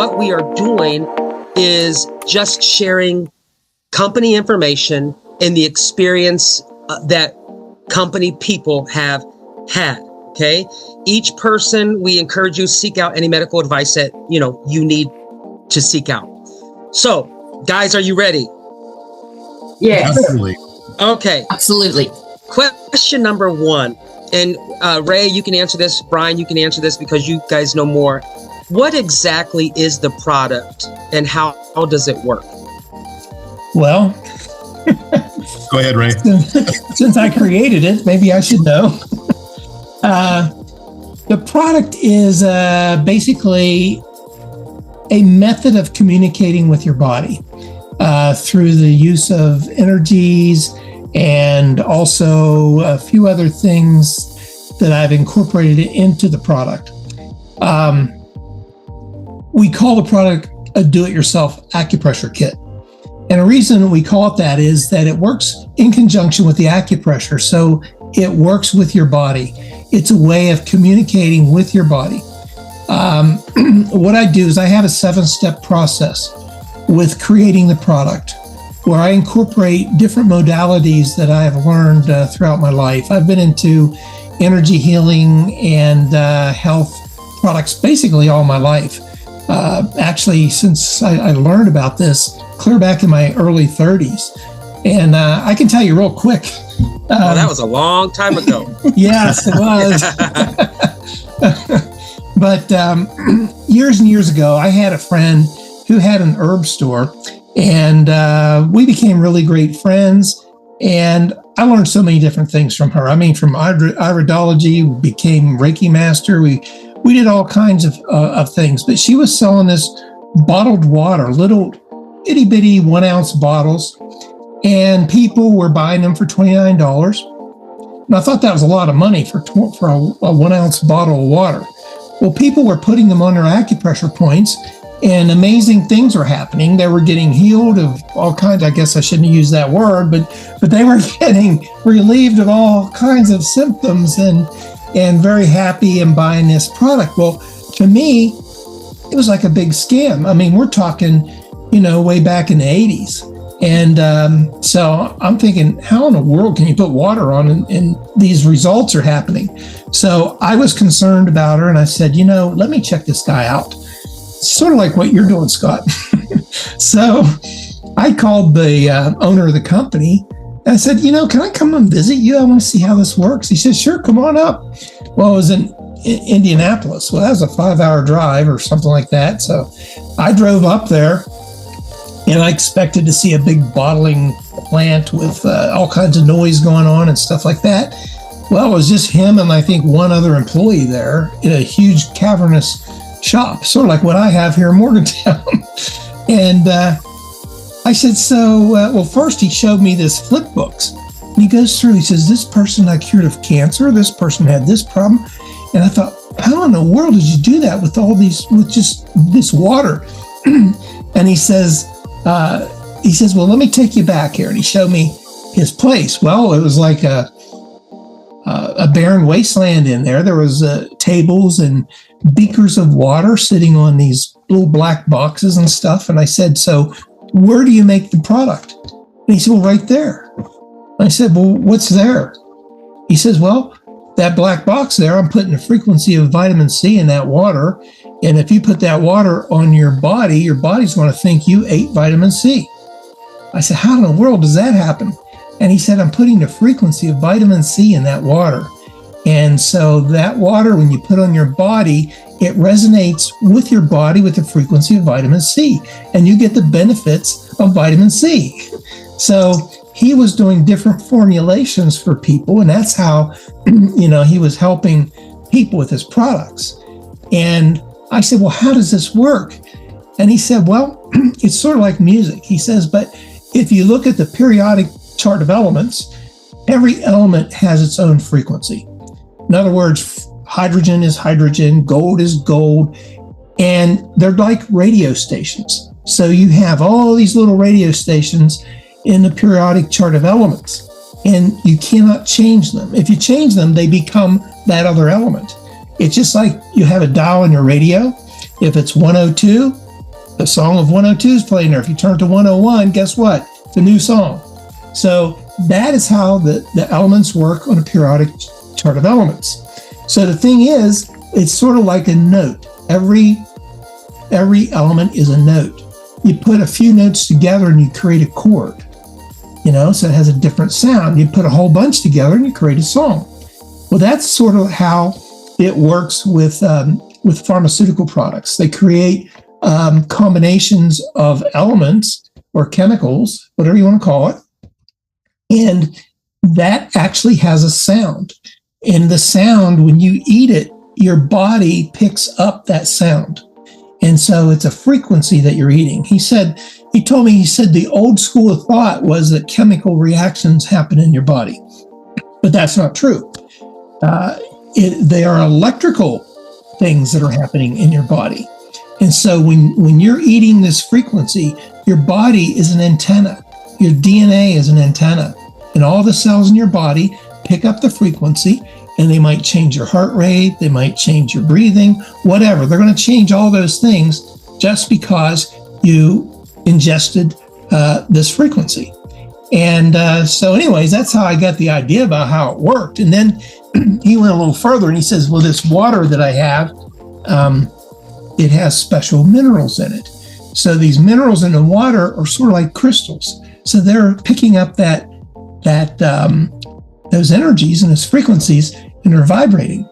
what we are doing is just sharing company information and the experience that company people have had. Okay. Each person, we encourage you to seek out any medical advice that, you need to seek out. So guys, are you ready? Yeah. Absolutely. Okay. Absolutely. Question number one, and Ray, you can answer this. Brian, you can answer this because you guys know more. What exactly is the product and how does it work? Well, Go ahead, Ray. since I created it, maybe I should know. The product is basically a method of communicating with your body through the use of energies and also a few other things that I've incorporated into the product. We call the product a do-it-yourself acupressure kit. And the reason we call it that is that it works in conjunction with the acupressure. So it works with your body. It's a way of communicating with your body. What I do is I have a 7-step process with creating the product where I incorporate different modalities that I have learned throughout my life. I've been into energy healing and health products basically all my life. Actually, since I learned about this clear back in my early 30s. And I can tell you real quick. That was a long time ago. Yes, it was. But years and years ago, I had a friend who had an herb store, and we became really great friends. And I learned so many different things from her. I mean, from iridology, we became Reiki master. We did all kinds of things. But she was selling this bottled water, little itty bitty 1 ounce bottles, and people were buying them for $29. And I thought that was a lot of money for a 1 ounce bottle of water. Well, people were putting them on their acupressure points, and amazing things were happening. They were getting healed of all kinds. I guess I shouldn't use that word, but they were getting relieved of all kinds of symptoms and very happy and buying this product. Well, to me, it was like a big scam. I mean, we're talking, way back in the 80s. And so I'm thinking, how in the world can you put water on and these results are happening? So I was concerned about her, and I said, let me check this guy out. Sort of like what you're doing, Scott. So I called the owner of the company, and I said, can I come and visit you? I want to see how this works. He said, sure, come on up. Well, it was in Indianapolis. Well, that was a 5-hour drive or something like that. So I drove up there, and I expected to see a big bottling plant with all kinds of noise going on and stuff like that. Well, it was just him and I think one other employee there in a huge cavernous shop, sort of like what I have here in Morgantown. And I said, well, first he showed me this flip books. And he goes through, he says, this person got cured of cancer, this person had this problem. And I thought, how in the world did you do that with just this water? And he says, well, let me take you back here. And he showed me his place. Well, it was like a barren wasteland in there. There was tables and beakers of water sitting on these little black boxes and stuff. And I said, so where do you make the product? And he said, well, right there. And I said, well, what's there? He says, well, that black box there, I'm putting a frequency of vitamin C in that water. And if you put that water on your body's going to think you ate vitamin C. I said, how in the world does that happen? And he said, I'm putting the frequency of vitamin C in that water. And so that water, when you put on your body, it resonates with your body with the frequency of vitamin C, and you get the benefits of vitamin C. So he was doing different formulations for people, and that's how, he was helping people with his products. And I said, well, how does this work? And he said, well, it's sort of like music. He says, but if you look at the periodic chart of elements, every element has its own frequency. In other words, hydrogen is hydrogen, gold is gold, and they're like radio stations. So you have all these little radio stations in the periodic chart of elements, and you cannot change them. If you change them, they become that other element. It's just like you have a dial in your radio. If it's 102, the song of 102 is playing there. If you turn to 101, guess what? It's a new song. So that is how the elements work on a periodic chart of elements. So the thing is, it's sort of like a note. Every element is a note. You put a few notes together and you create a chord, so it has a different sound. You put a whole bunch together and you create a song. Well, that's sort of how it works with pharmaceutical products. They create combinations of elements or chemicals, whatever you want to call it, and that actually has a sound. And the sound, when you eat it, your body picks up that sound. And so it's a frequency that you're eating. He said the old school of thought was that chemical reactions happen in your body, but that's not true. They are electrical things that are happening in your body. And so when you're eating this frequency, your body is an antenna. Your DNA is an antenna. And all the cells in your body pick up the frequency, and they might change your heart rate, they might change your breathing, whatever. They're going to change all those things just because you ingested this frequency. And so anyways, that's how I got the idea about how it worked. And then he went a little further and he says, well, this water that I have, it has special minerals in it. So these minerals in the water are sort of like crystals. So they're picking up those energies and those frequencies, and they're vibrating.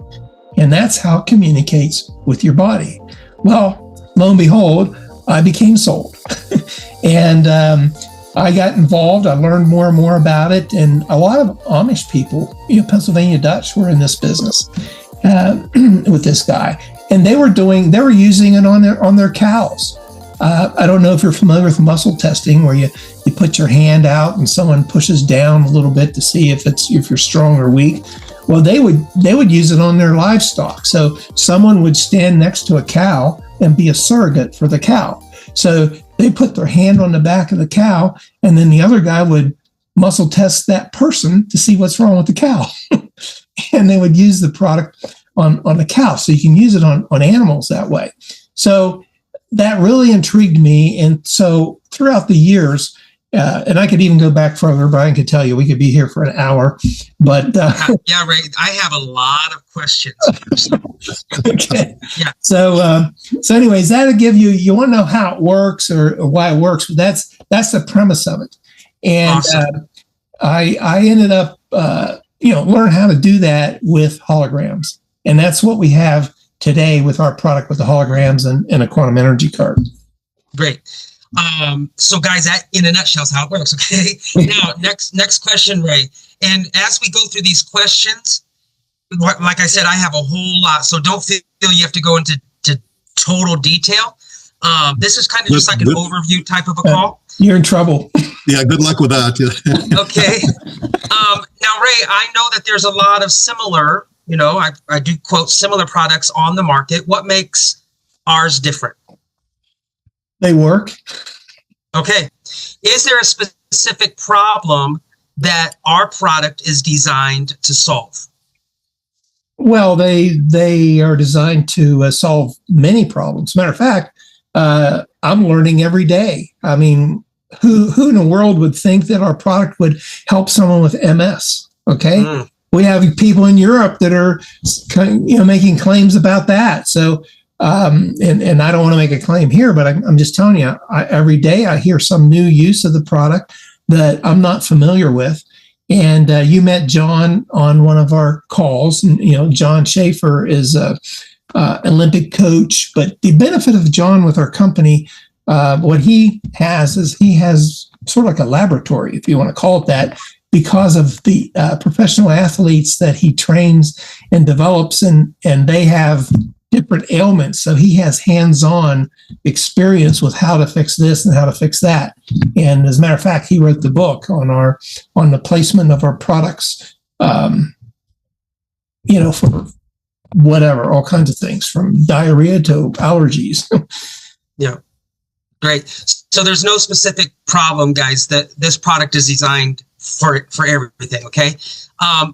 And that's how it communicates with your body. Well, lo and behold, I became sold. And I got involved. I learned more and more about it. And a lot of Amish people, Pennsylvania Dutch, were in this business with this guy. And they were using it on their cows. I don't know if you're familiar with muscle testing, where you put your hand out and someone pushes down a little bit to see if you're strong or weak. Well, they would use it on their livestock. So someone would stand next to a cow and be a surrogate for the cow. So they put their hand on the back of the cow, and then the other guy would muscle test that person to see what's wrong with the cow. And they would use the product on the cow. So you can use it on animals that way. So that really intrigued me. And so throughout the years, and I could even go back further, Brian could tell you, we could be here for an hour, but yeah, Ray, I have a lot of questions. Okay. Yeah. So anyways, that'll give you want to know how it works or why it works. But that's the premise of it. And awesome. I ended up, learn how to do that with holograms. And that's what we have today with our product, with the holograms and a quantum energy card. Great. So guys, that in a nutshell is how it works. Okay. Now, next question, Ray. And as we go through these questions, like I said, I have a whole lot, so don't feel you have to go into total detail. This is kind of just like an overview type of a call. You're in trouble. Yeah. Good luck with that. Yeah. Okay. Now, Ray, I know that there's a lot of similar, I do quote similar products on the market. What makes ours different? They work. Okay. Is there a specific problem that our product is designed to solve? Well, they are designed to solve many problems. Matter of fact, I'm learning every day. I mean, who in the world would think that our product would help someone with MS? Okay. We have people in Europe that are, making claims about that. So, and I don't want to make a claim here, but I'm just telling you, every day I hear some new use of the product that I'm not familiar with. And you met John on one of our calls, and John Schaefer is a Olympic coach. But the benefit of John with our company, what he has is he has sort of like a laboratory, if you want to call it that, because of the professional athletes that he trains and develops, and they have different ailments. So he has hands-on experience with how to fix this and how to fix that. And as a matter of fact, he wrote the book on the placement of our products, for whatever, all kinds of things, from diarrhea to allergies. Yeah. Great. So there's no specific problem, guys, that this product is designed for everything. Okay.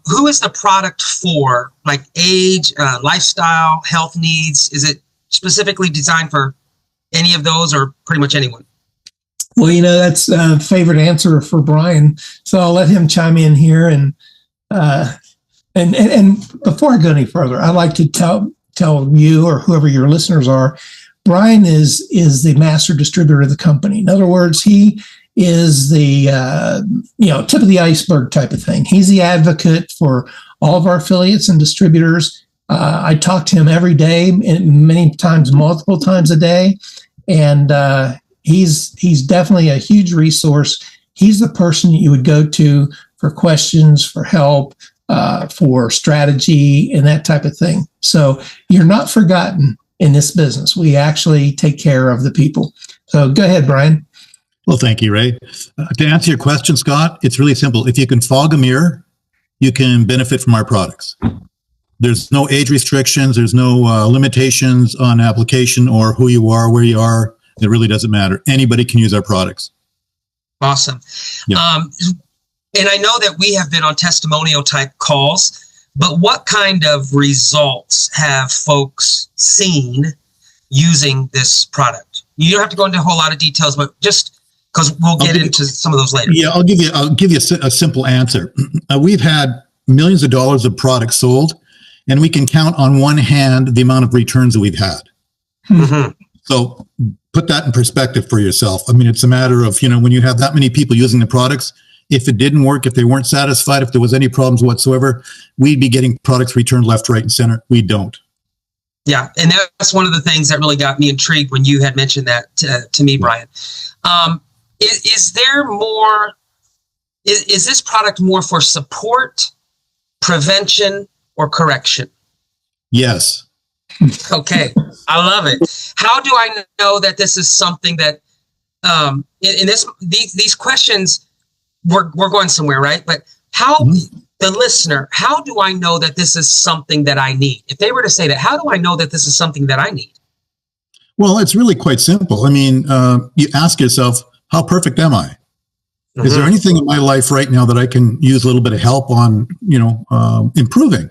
Who is the product for? Like age, lifestyle, health needs? Is it specifically designed for any of those or pretty much anyone? Well, that's a favorite answer for Brian, so I'll let him chime in here. And before I go any further, I'd like to tell you or whoever your listeners are, Brian is the master distributor of the company. In other words, he is the tip of the iceberg type of thing. He's the advocate for all of our affiliates and distributors. I talk to him every day, many times, multiple times a day, and he's definitely a huge resource. He's the person you would go to for questions, for help, for strategy, and that type of thing. So you're not forgotten in this business. We actually take care of the people. So go ahead, Brian. Well, thank you, Ray. To answer your question, Scott, it's really simple. If you can fog a mirror, you can benefit from our products. There's no age restrictions. There's no limitations on application or who you are, where you are. It really doesn't matter. Anybody can use our products. Awesome. Yeah. And I know that we have been on testimonial type calls, but what kind of results have folks seen using this product? You don't have to go into a whole lot of details, but just because we'll get into some of those later. Yeah, I'll give you a simple answer. We've had millions of dollars of products sold, and we can count on one hand the amount of returns that we've had. Mm-hmm. So put that in perspective for yourself. I mean, it's a matter of, when you have that many people using the products, if it didn't work, if they weren't satisfied, if there was any problems whatsoever, we'd be getting products returned left, right, and center. We don't. Yeah. And that's one of the things that really got me intrigued when you had mentioned that to me, Brian. Is there more, is this product more for support, prevention, or correction? Yes. Okay. I love it. How do I know that this is something that, these questions, we're going somewhere, right? But how, the listener, how do I know that this is something that I need? If they were to say that, how do I know that this is something that I need? Well, it's really quite simple. I mean, you ask yourself, how perfect am I? Mm-hmm. Is there anything in my life right now that I can use a little bit of help on, improving?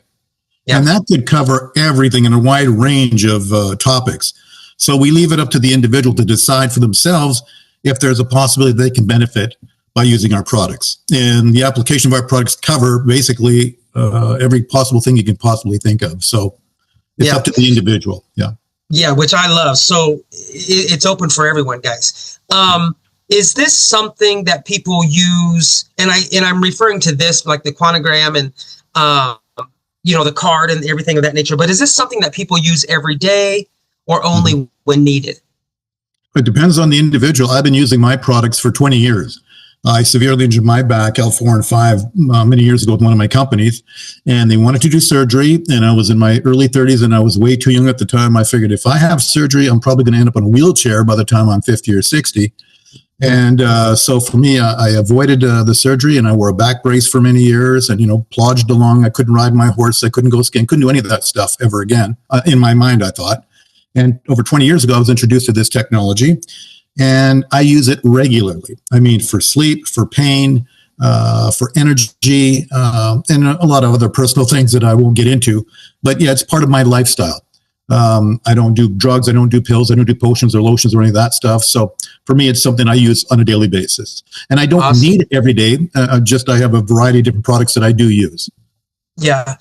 Yeah. And that could cover everything in a wide range of topics. So we leave it up to the individual to decide for themselves if there's a possibility they can benefit by using our products. And the application of our products cover basically every possible thing you can possibly think of. So it's up to the individual. Yeah. Yeah, which I love. So it's open for everyone, guys. Is this something that people use? And I'm referring to this like the quantogram and the card and everything of that nature. But is this something that people use every day or only when needed? It depends on the individual. I've been using my products for 20 years. I severely injured my back, L4 and 5, many years ago with one of my companies, and they wanted to do surgery, and I was in my early 30s, and I was way too young at the time. I figured if I have surgery, I'm probably going to end up in a wheelchair by the time I'm 50 or 60. And so for me, I avoided the surgery, and I wore a back brace for many years and, plodged along. I couldn't ride my horse. I couldn't go skiing, couldn't do any of that stuff ever again, in my mind, I thought. And over 20 years ago, I was introduced to this technology. And I use it regularly. I mean, for sleep, for pain, for energy, and a lot of other personal things that I won't get into. But yeah, it's part of my lifestyle. I don't do drugs. I don't do pills. I don't do potions or lotions or any of that stuff. So for me, it's something I use on a daily basis. And I don't need it every day. I have a variety of different products that I do use. Yeah.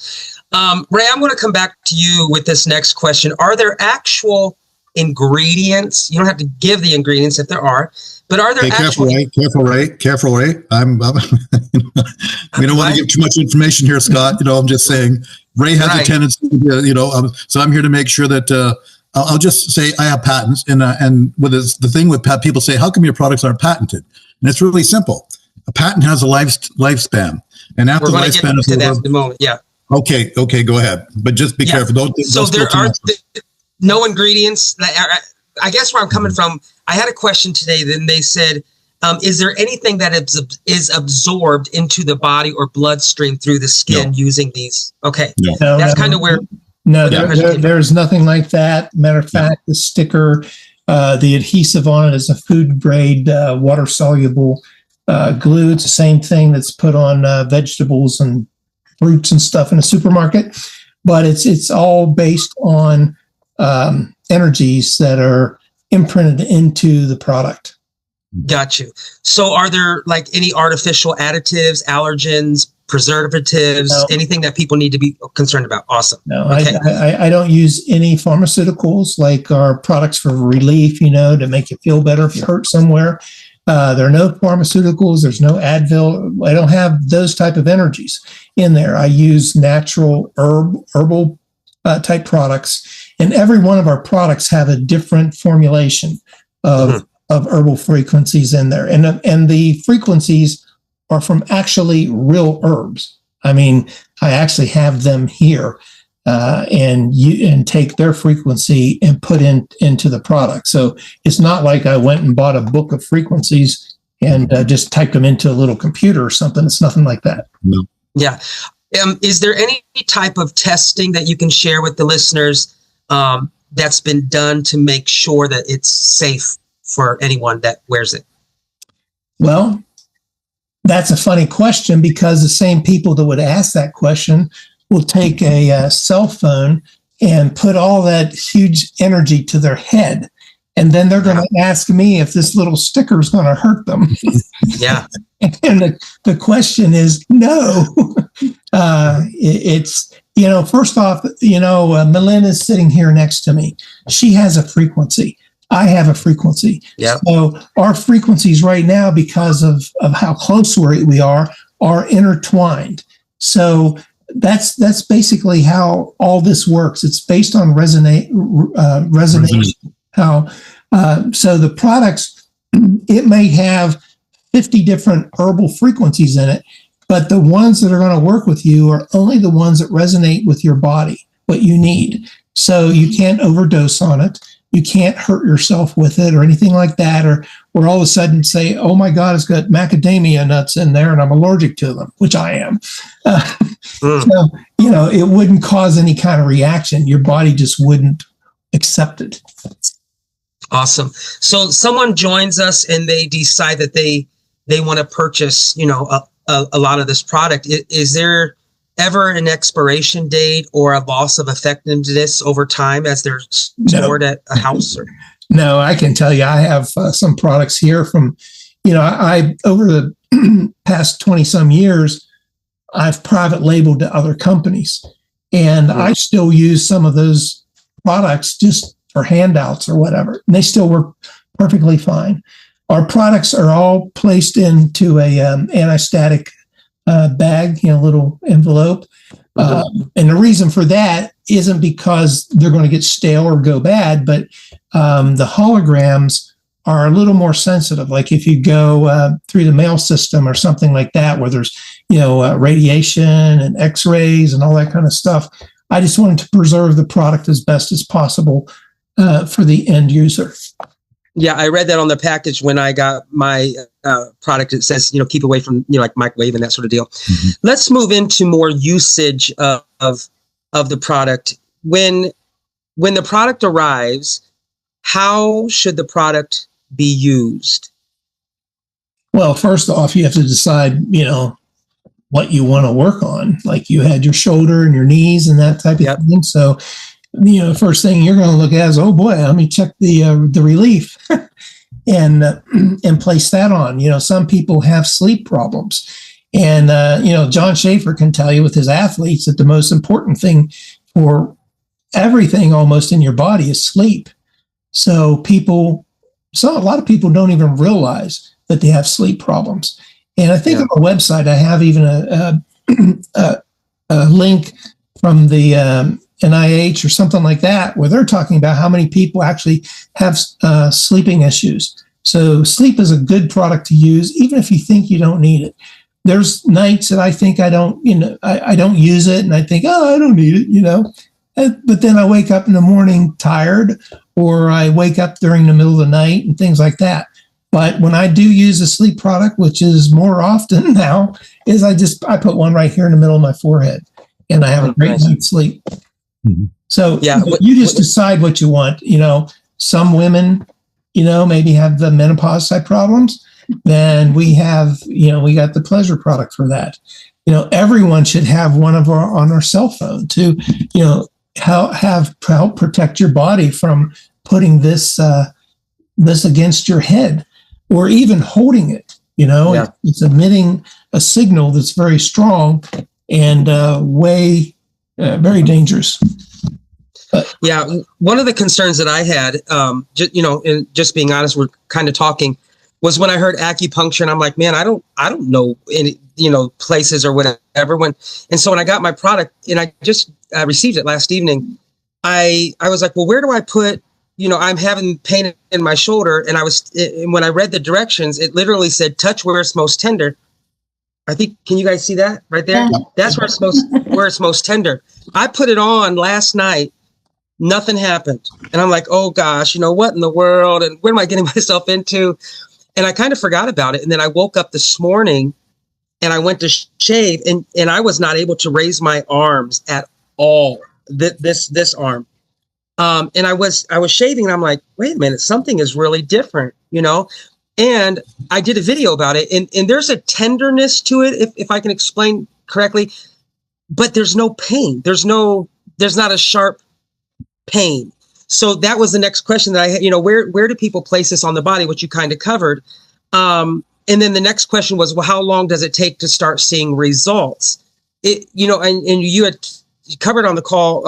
Ray, I'm going to come back to you with this next question. Are there actual ingredients? You don't have to give the ingredients if there are, but are there actual... Careful, Ray. I'm we don't want to give too much information here, Scott. I'm just saying Ray has a tendency, so I'm here to make sure that I'll just say I have patents, and with the thing with people say, how come your products aren't patented? And it's really simple. A patent has a lifespan, and after the lifespan is over, the moment. Yeah. Okay, go ahead, but just be careful. Don't there are no ingredients. I guess where I'm coming from, I had a question today. Then they said, is there anything that is absorbed into the body or bloodstream through the skin using these? Okay, that's kind of where. No, there's nothing like that. Matter of fact, the sticker, the adhesive on it is a food grade, water soluble glue. It's the same thing that's put on vegetables and fruits and stuff in a supermarket, but it's all based on energies that are imprinted into the product. Got you. So are there like any artificial additives, allergens, preservatives, No. anything that people need to be concerned about? Awesome. No, Okay. I don't use any pharmaceuticals like our products for relief, to make you feel better if you hurt somewhere. There are no pharmaceuticals. There's no Advil. I don't have those type of energies in there. I use natural herbal type products, and every one of our products have a different formulation of herbal frequencies in there, and the frequencies are from actually real herbs. I mean, I actually have them here, and take their frequency and put into the product. So it's not like I went and bought a book of frequencies and just typed them into a little computer or something. It's nothing like that. No. Yeah. Is there any type of testing that you can share with the listeners that's been done to make sure that it's safe for anyone that wears it? Well, that's a funny question, because the same people that would ask that question will take a cell phone and put all that huge energy to their head. And then they're going to ask me if this little sticker is going to hurt them. Yeah. And the question is no. It's, first off, Melinda is sitting here next to me. She has a frequency. I have a frequency. Yep. So our frequencies right now, because of how close we are intertwined. So that's basically how all this works. It's based on resonation. So the products, it may have 50 different herbal frequencies in it, but the ones that are going to work with you are only the ones that resonate with your body, what you need. So you can't overdose on it. You can't hurt yourself with it or anything like that, or all of a sudden say, oh my God, it's got macadamia nuts in there and I'm allergic to them, which I am. So, it wouldn't cause any kind of reaction. Your body just wouldn't accept it. Awesome. So someone joins us and they decide that they want to purchase, a lot of this product. Is there ever an expiration date or a loss of effectiveness over time as they're stored at a house? Or? No, I can tell you, I have some products here from, I over the past 20 some years, I've private labeled to other companies, and I still use some of those products just for handouts or whatever. And they still work perfectly fine. Our products are all placed into a anti-static bag, little envelope. And the reason for that isn't because they're going to get stale or go bad, but the holograms are a little more sensitive. Like if you go through the mail system or something like that, where there's, radiation and x-rays and all that kind of stuff, I just wanted to preserve the product as best as possible for the end user. Yeah, I read that on the package when I got my product. It says, keep away from, like microwave and that sort of deal. Let's move into more usage of the product. When the product arrives, how should the product be used? Well, first off, you have to decide, what you want to work on. Like you had your shoulder and your knees and that type of thing. So, the first thing you're going to look at is, oh boy, let me check the relief and place that on. Some people have sleep problems, and John Schaefer can tell you with his athletes that the most important thing for everything almost in your body is sleep. So a lot of people don't even realize that they have sleep problems. And I think on the website I have even a link from the NIH or something like that, where they're talking about how many people actually have sleeping issues. So sleep is a good product to use, even if you think you don't need it. There's nights that I think I don't use it, and I think, oh, I don't need it, but then I wake up in the morning tired, or I wake up during the middle of the night and things like that. But when I do use a sleep product, which is more often now, is I put one right here in the middle of my forehead, and I have a great night's sleep. So you just decide what you want. Some women, maybe have the menopause type problems. Then we have, we got the pleasure product for that. Everyone should have one of our on our cell phone to, help protect your body from putting this this against your head or even holding it. Yeah. It's emitting a signal that's very strong and very dangerous. Yeah, one of the concerns that I had, and just being honest, we're kind of talking, was when I heard acupuncture, and I'm like, man, I don't know any, places or whatever. And so when I got my product, and I just received it last evening, I was like, well, where do I put? I'm having pain in my shoulder, and when I read the directions, it literally said, touch where it's most tender. I think, can you guys see that right there? Yeah. That's where it's most tender. I put it on last night. Nothing happened. And I'm like, oh gosh, what in the world? And what am I getting myself into? And I kind of forgot about it. And then I woke up this morning and I went to shave and I was not able to raise my arms at all. This arm. And I was shaving and I'm like, wait a minute, something is really different, And I did a video about it and there's a tenderness to it, if I can explain correctly, but there's no pain. There's not a sharp pain. So that was the next question that I had, where do people place this on the body, which you kind of covered. And then the next question was, well, how long does it take to start seeing results? And you had covered on the call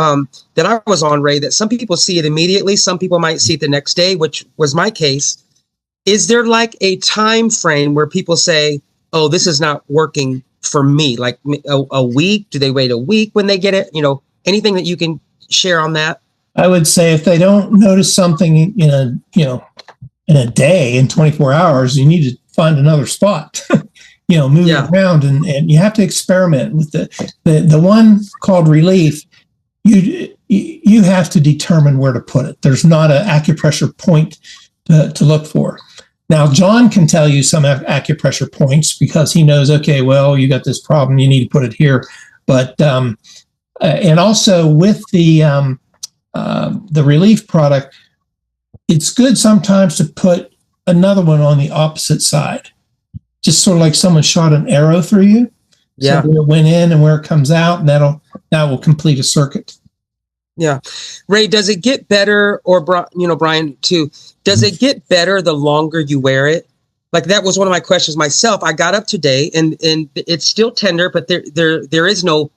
that I was on, Ray, that some people see it immediately. Some people might see it the next day, which was my case. Is there like a time frame where people say, oh, this is not working for me? Like a week? Do they wait a week when they get it? Anything that you can share on that? I would say if they don't notice something in a day, in 24 hours, you need to find another spot, move it around and you have to experiment with the one called relief. You have to determine where to put it. There's not an acupressure point to look for. Now, John can tell you some acupressure points because he knows, okay, well, you got this problem, you need to put it here. But, and also with the relief product, it's good sometimes to put another one on the opposite side, just sort of like someone shot an arrow through you. Yeah. So where it went in and where it comes out, and that will complete a circuit. Yeah. Ray, does it get better, or Brian too, does it get better the longer you wear it? Like that was one of my questions myself. I got up today and it's still tender, but there is no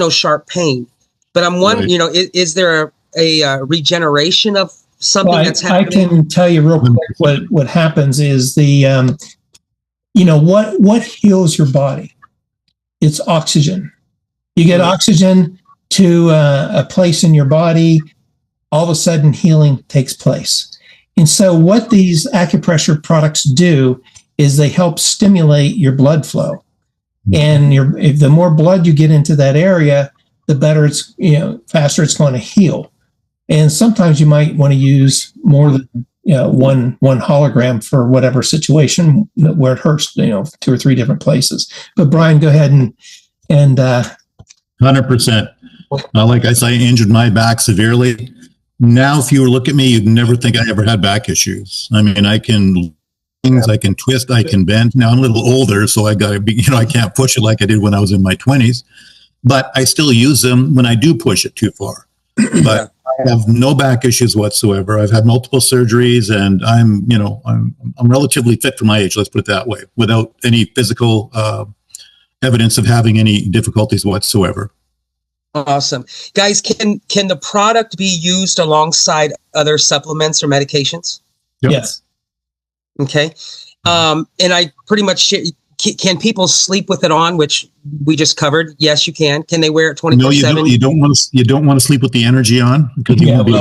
sharp pain. But I'm wondering, Right. Is there a regeneration of something that's happening? I can tell you real quick what happens is what heals your body? It's oxygen. You get oxygen to a place in your body, all of a sudden healing takes place. And so what these acupressure products do is they help stimulate your blood flow. And the more blood you get into that area, the better it's, faster it's going to heal. And sometimes you might want to use more than one hologram for whatever situation where it hurts, 2 or 3 different places. But Brian, go ahead and 100%. Like I say, I injured my back severely. Now, if you were to look at me, you'd never think I ever had back issues. I mean, I can twist, I can bend. Now I'm a little older, so I got to be, I can't push it like I did when I was in my 20s, but I still use them when I do push it too far. But I have no back issues whatsoever. I've had multiple surgeries, and I'm relatively fit for my age. Let's put it that way, without any physical evidence of having any difficulties whatsoever. Awesome. Guys, can the product be used alongside other supplements or medications? Yep. Yes. Okay. And I pretty much can people sleep with it on, which we just covered? Yes, you can. Can they wear it 24/7? No, you don't want to sleep with the energy on, because you won't be.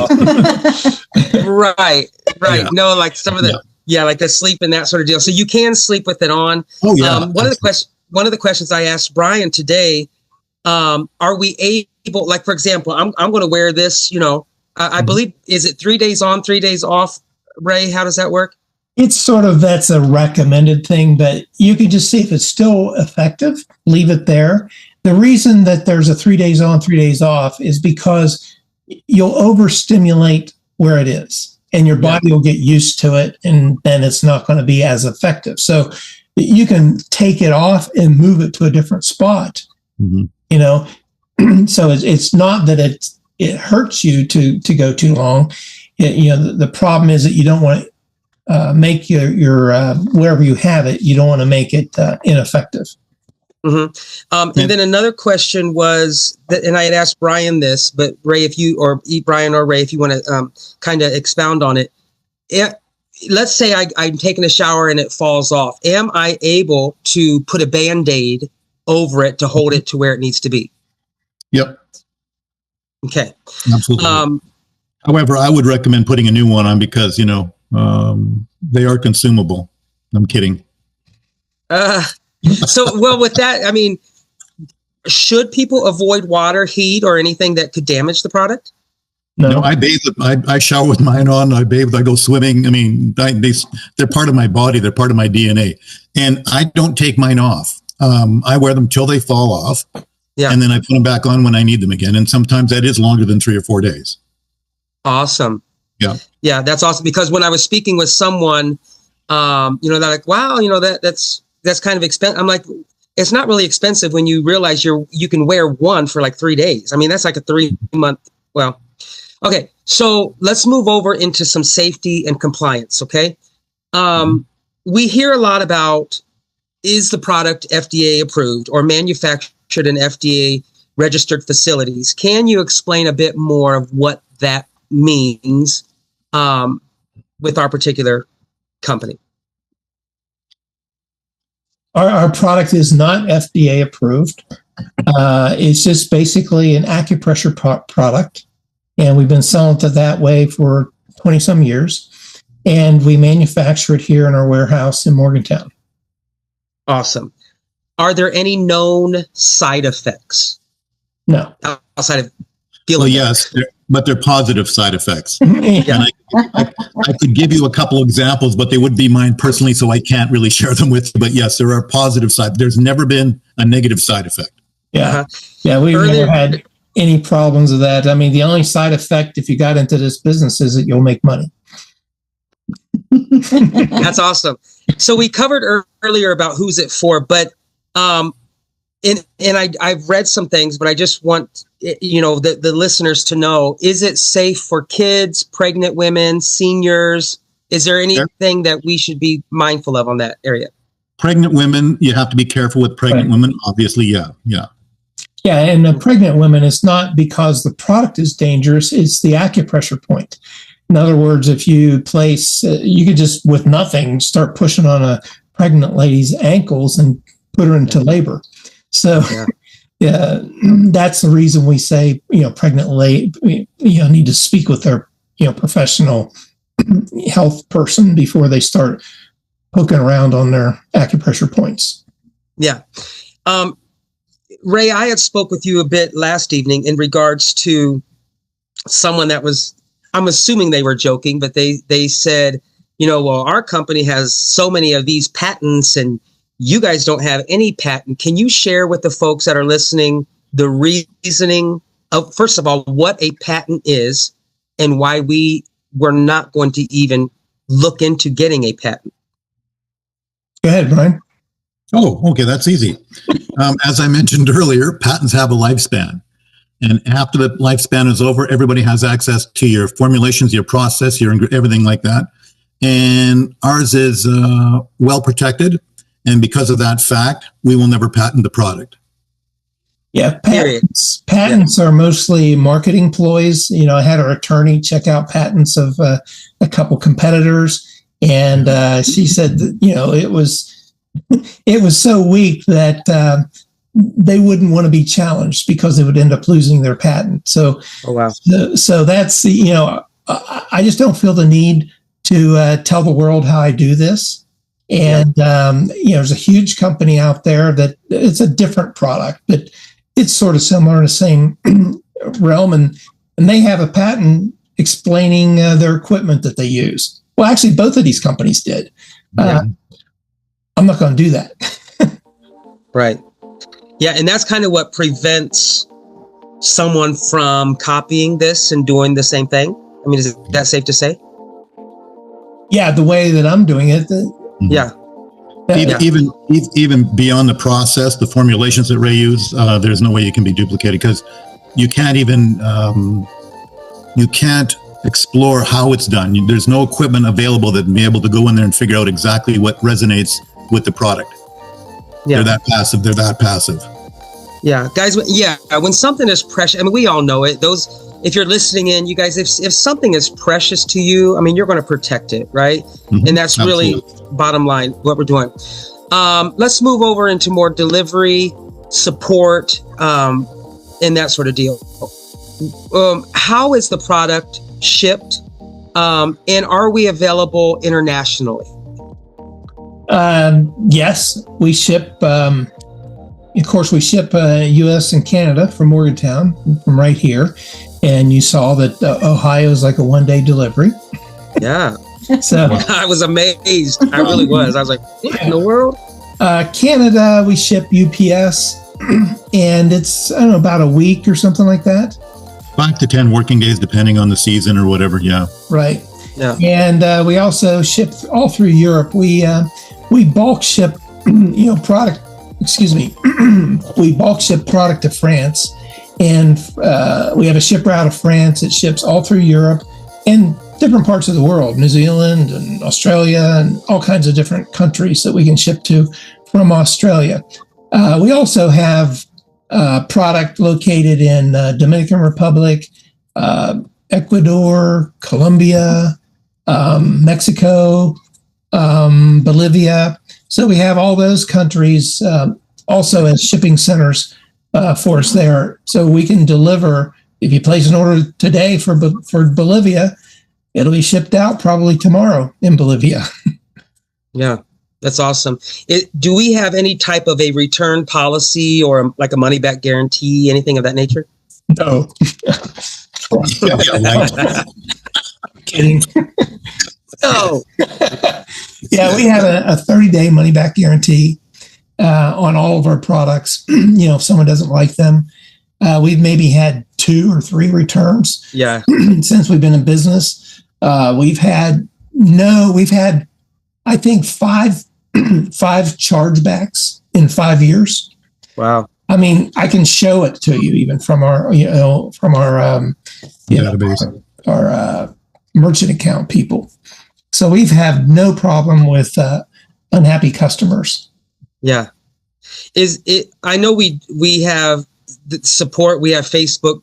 Right. Yeah. No, like some of the like the sleep and that sort of deal. So you can sleep with it on. Oh yeah. One of the questions I asked Brian today, are we able, like, for example, I'm going to wear this, I believe, is it 3 days on, 3 days off? Ray, how does that work? It's that's a recommended thing, but you can just see if it's still effective, leave it there. The reason that there's a 3 days on, 3 days off is because you'll overstimulate where it is and your body will get used to it, and then it's not going to be as effective. So you can take it off and move it to a different spot. Mm-hmm. So it's not that it hurts you to go too long. The problem is that you don't want make your wherever you have it, you don't want to make it ineffective. And then another question was that, and I had asked Brian this, but Ray, if you Brian or Ray, if you want to kind of expound on it, let's say I'm taking a shower and it falls off. Am I able to put a Band-Aid over it to hold it to where it needs to be? Yep. Okay. Absolutely. However, I would recommend putting a new one on because, they are consumable. I'm kidding. Well, with that, I mean, should people avoid water, heat, or anything that could damage the product? No, I bathe. I shower with mine on. I bathe. I go swimming. I mean, they're part of my body. They're part of my DNA, and I don't take mine off. I wear them till they fall off, and then I put them back on when I need them again. And sometimes that is longer than 3 or 4 days. Awesome. Yeah, that's awesome. Because when I was speaking with someone, they're like, "Wow, that's kind of expensive." I'm like, it's not really expensive when you realize you can wear one for like 3 days. I mean, that's like a 3-month. Well. Okay, so let's move over into some safety and compliance, okay? We hear a lot about, is the product FDA approved or manufactured in FDA registered facilities? Can you explain a bit more of what that means with our particular company? Our product is not FDA approved. It's just basically an acupressure product. And we've been selling it that way for 20 some years. And we manufacture it here in our warehouse in Morgantown. Awesome. Are there any known side effects? No. Outside of feeling? Well, yes, but they're positive side effects. Yeah. And I could give you a couple examples, but they would be mine personally, so I can't really share them with you. But yes, there are positive side. There's never been a negative side effect. Yeah. Yeah, we've never had any problems with that. I mean, the only side effect if you got into this business is that you'll make money. That's awesome. So we covered earlier about who's it for, but I've read some things, but I just want the listeners to know: is it safe for kids, pregnant women, seniors? Is there anything that we should be mindful of on that area? Pregnant women, you have to be careful with pregnant women. Obviously, yeah. Yeah, and pregnant women, it's not because the product is dangerous, it's the acupressure point. In other words, if you place, you could just, with nothing, start pushing on a pregnant lady's ankles and put her into labor. So that's the reason we say, pregnant lady, need to speak with their, professional health person before they start poking around on their acupressure points. Yeah. Ray, I had spoke with you a bit last evening in regards to someone that was, I'm assuming they were joking, but they said, well, our company has so many of these patents and you guys don't have any patent. Can you share with the folks that are listening the reasoning of, first of all, what a patent is and why we were not going to even look into getting a patent? Go ahead, Brian. Oh, okay, that's easy. As I mentioned earlier, patents have a lifespan. And after the lifespan is over, everybody has access to your formulations, your process, your everything like that. And ours is well protected. And because of that fact, we will never patent the product. Yeah, patents are mostly marketing ploys. I had our attorney check out patents of a couple competitors. And she said that, it was so weak that they wouldn't want to be challenged because they would end up losing their patent. So, oh, wow. So that's, I just don't feel the need to tell the world how I do this. And, there's a huge company out there that it's a different product, but it's sort of similar in the same realm. And they have a patent explaining their equipment that they use. Well, actually, both of these companies did. I'm not going to do that. Right. Yeah. And that's kind of what prevents someone from copying this and doing the same thing. I mean, is that safe to say? Yeah. The way that I'm doing it. Yeah. Even beyond the process, the formulations that Ray used, there's no way you can be duplicated because you can't even, explore how it's done. There's no equipment available that be able to go in there and figure out exactly what resonates with the product. Yeah. They're that passive. Yeah, guys. Yeah, when something is precious, I mean, we all know it. If you're listening in, you guys, if something is precious to you, I mean, you're going to protect it, right? Mm-hmm. And that's really bottom line what we're doing. Let's move over into more delivery, support, and that sort of deal. How is the product shipped, and are we available internationally? Yes, we ship. Of course, we ship U.S. and Canada from Morgantown, from right here. And you saw that Ohio is like a one-day delivery. Yeah. So I was amazed. I really was. I was like, what in the world? Canada, we ship UPS, and it's, I don't know, about a week or something like that. 5 to 10 working days, depending on the season or whatever. Yeah. Right. Yeah. And we also ship all through Europe. We bulk ship, product. Excuse me. We bulk ship product to France, and we have a shipper out of France that ships all through Europe and different parts of the world, New Zealand and Australia and all kinds of different countries that we can ship to from Australia. We also have product located in Dominican Republic, Ecuador, Colombia, Mexico, Bolivia. So we have all those countries also as shipping centers for us there. So we can deliver, if you place an order today for Bolivia, it'll be shipped out probably tomorrow in Bolivia. Yeah, that's awesome. Do we have any type of a return policy or like a money back guarantee, anything of that nature? No. Kidding. No. Yeah, we have a 30-day money-back guarantee on all of our products. If someone doesn't like them, we've maybe had 2 or 3 returns. Yeah. Since we've been in business. We've had, I think, 5 chargebacks in 5 years. Wow. I mean, I can show it to you even from our Database. our merchant account people. So we've had no problem with unhappy customers. Yeah. I know we have the support. We have Facebook,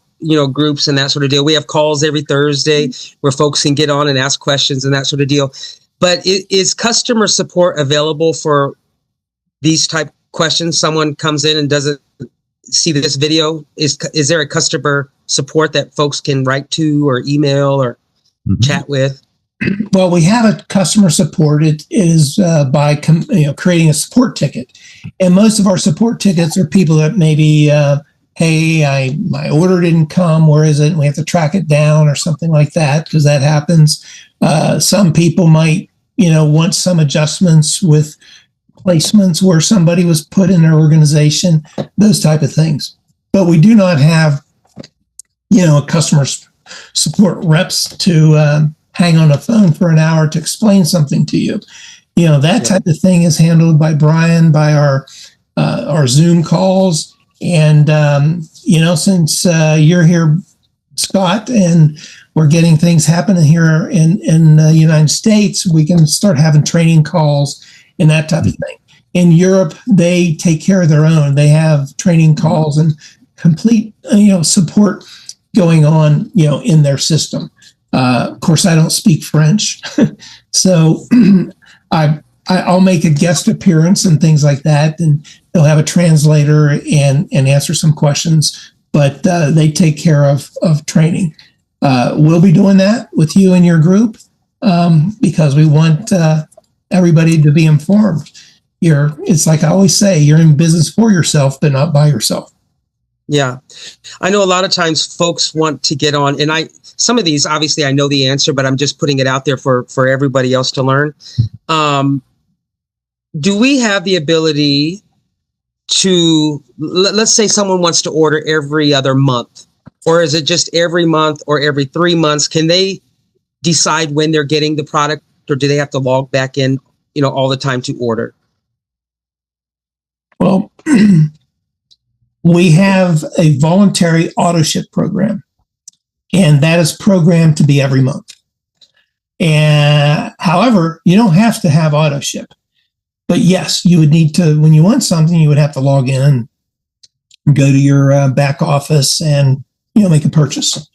groups and that sort of deal. We have calls every Thursday where folks can get on and ask questions and that sort of deal. But is customer support available for these type questions? Someone comes in and doesn't see this video. Is there a customer support that folks can write to or email or chat with? Well, we have a customer support. It is by creating a support ticket, and most of our support tickets are people that maybe, hey, my order didn't come. Where is it? And we have to track it down or something like that, because that happens. Some people might, want some adjustments with placements where somebody was put in their organization, those type of things. But we do not have, customer support reps to hang on a phone for an hour to explain something to you. That type of thing is handled by Brian, by our Zoom calls. And, since you're here, Scott, and we're getting things happening here in the United States, we can start having training calls and that type of thing. In Europe, they take care of their own. They have training calls and complete, support going on, in their system. Of course, I don't speak French, so I'll make a guest appearance and things like that, and they'll have a translator and answer some questions. But they take care of training. We'll be doing that with you and your group because we want everybody to be informed. It's like I always say, you're in business for yourself, but not by yourself. Yeah. I know a lot of times folks want to get on, and some of these, obviously I know the answer, but I'm just putting it out there for everybody else to learn. Do we have the ability to, let's say someone wants to order every other month, or is it just every month or every 3 months? Can they decide when they're getting the product, or do they have to log back in, all the time to order? Well, we have a voluntary auto ship program. and that is programmed to be every month. And however, you don't have to have auto ship, but yes, you would need to, when you want something, you would have to log in, go to your back office, and make a purchase.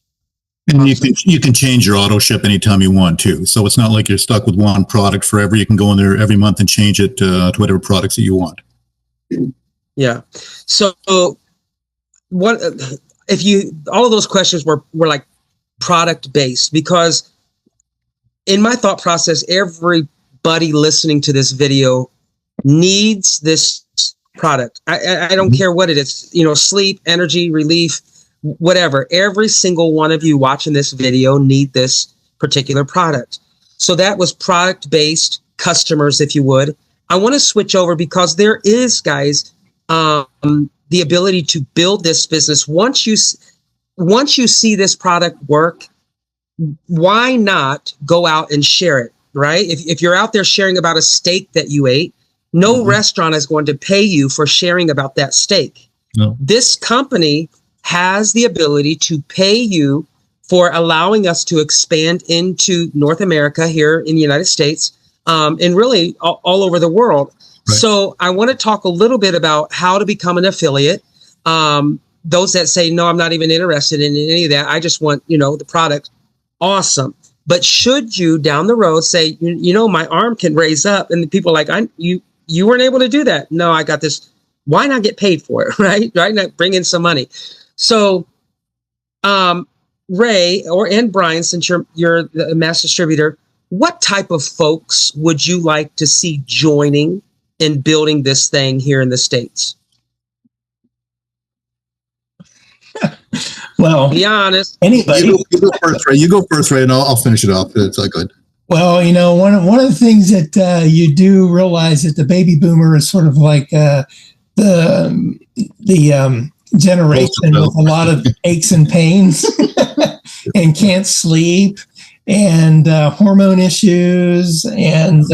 And you can change your auto ship anytime you want to. So it's not like you're stuck with one product forever. You can go in there every month and change it to whatever products that you want. Yeah. So what if all of those questions were like product based? Because in my thought process, everybody listening to this video needs this product. I don't care what it is, sleep, energy, relief, whatever. Every single one of you watching this video need this particular product. So that was product based customers, if you would. I want to switch over because there is, guys, the ability to build this business. Once you see this product work, why not go out and share it, right? If you're out there sharing about a steak that you ate, no restaurant is going to pay you for sharing about that steak. No. This company has the ability to pay you for allowing us to expand into North America here in the United States, and really all over the world. Right. So I want to talk a little bit about how to become an affiliate. Those that say, no, I'm not even interested in any of that. I just want, the product. Awesome. But should you down the road say, my arm can raise up, and the people are like, you weren't able to do that. No, I got this. Why not get paid for it? Right. Not bring in some money. So, Ray and Brian, since you're the master distributor, what type of folks would you like to see joining and building this thing here in the States? Well, be honest. Anybody. You go first, Ray. You go first, Ray, and I'll finish it off. It's all good. Well, one of the things that you do realize that the baby boomer is sort of like the generation with a lot of aches and pains and can't sleep and hormone issues and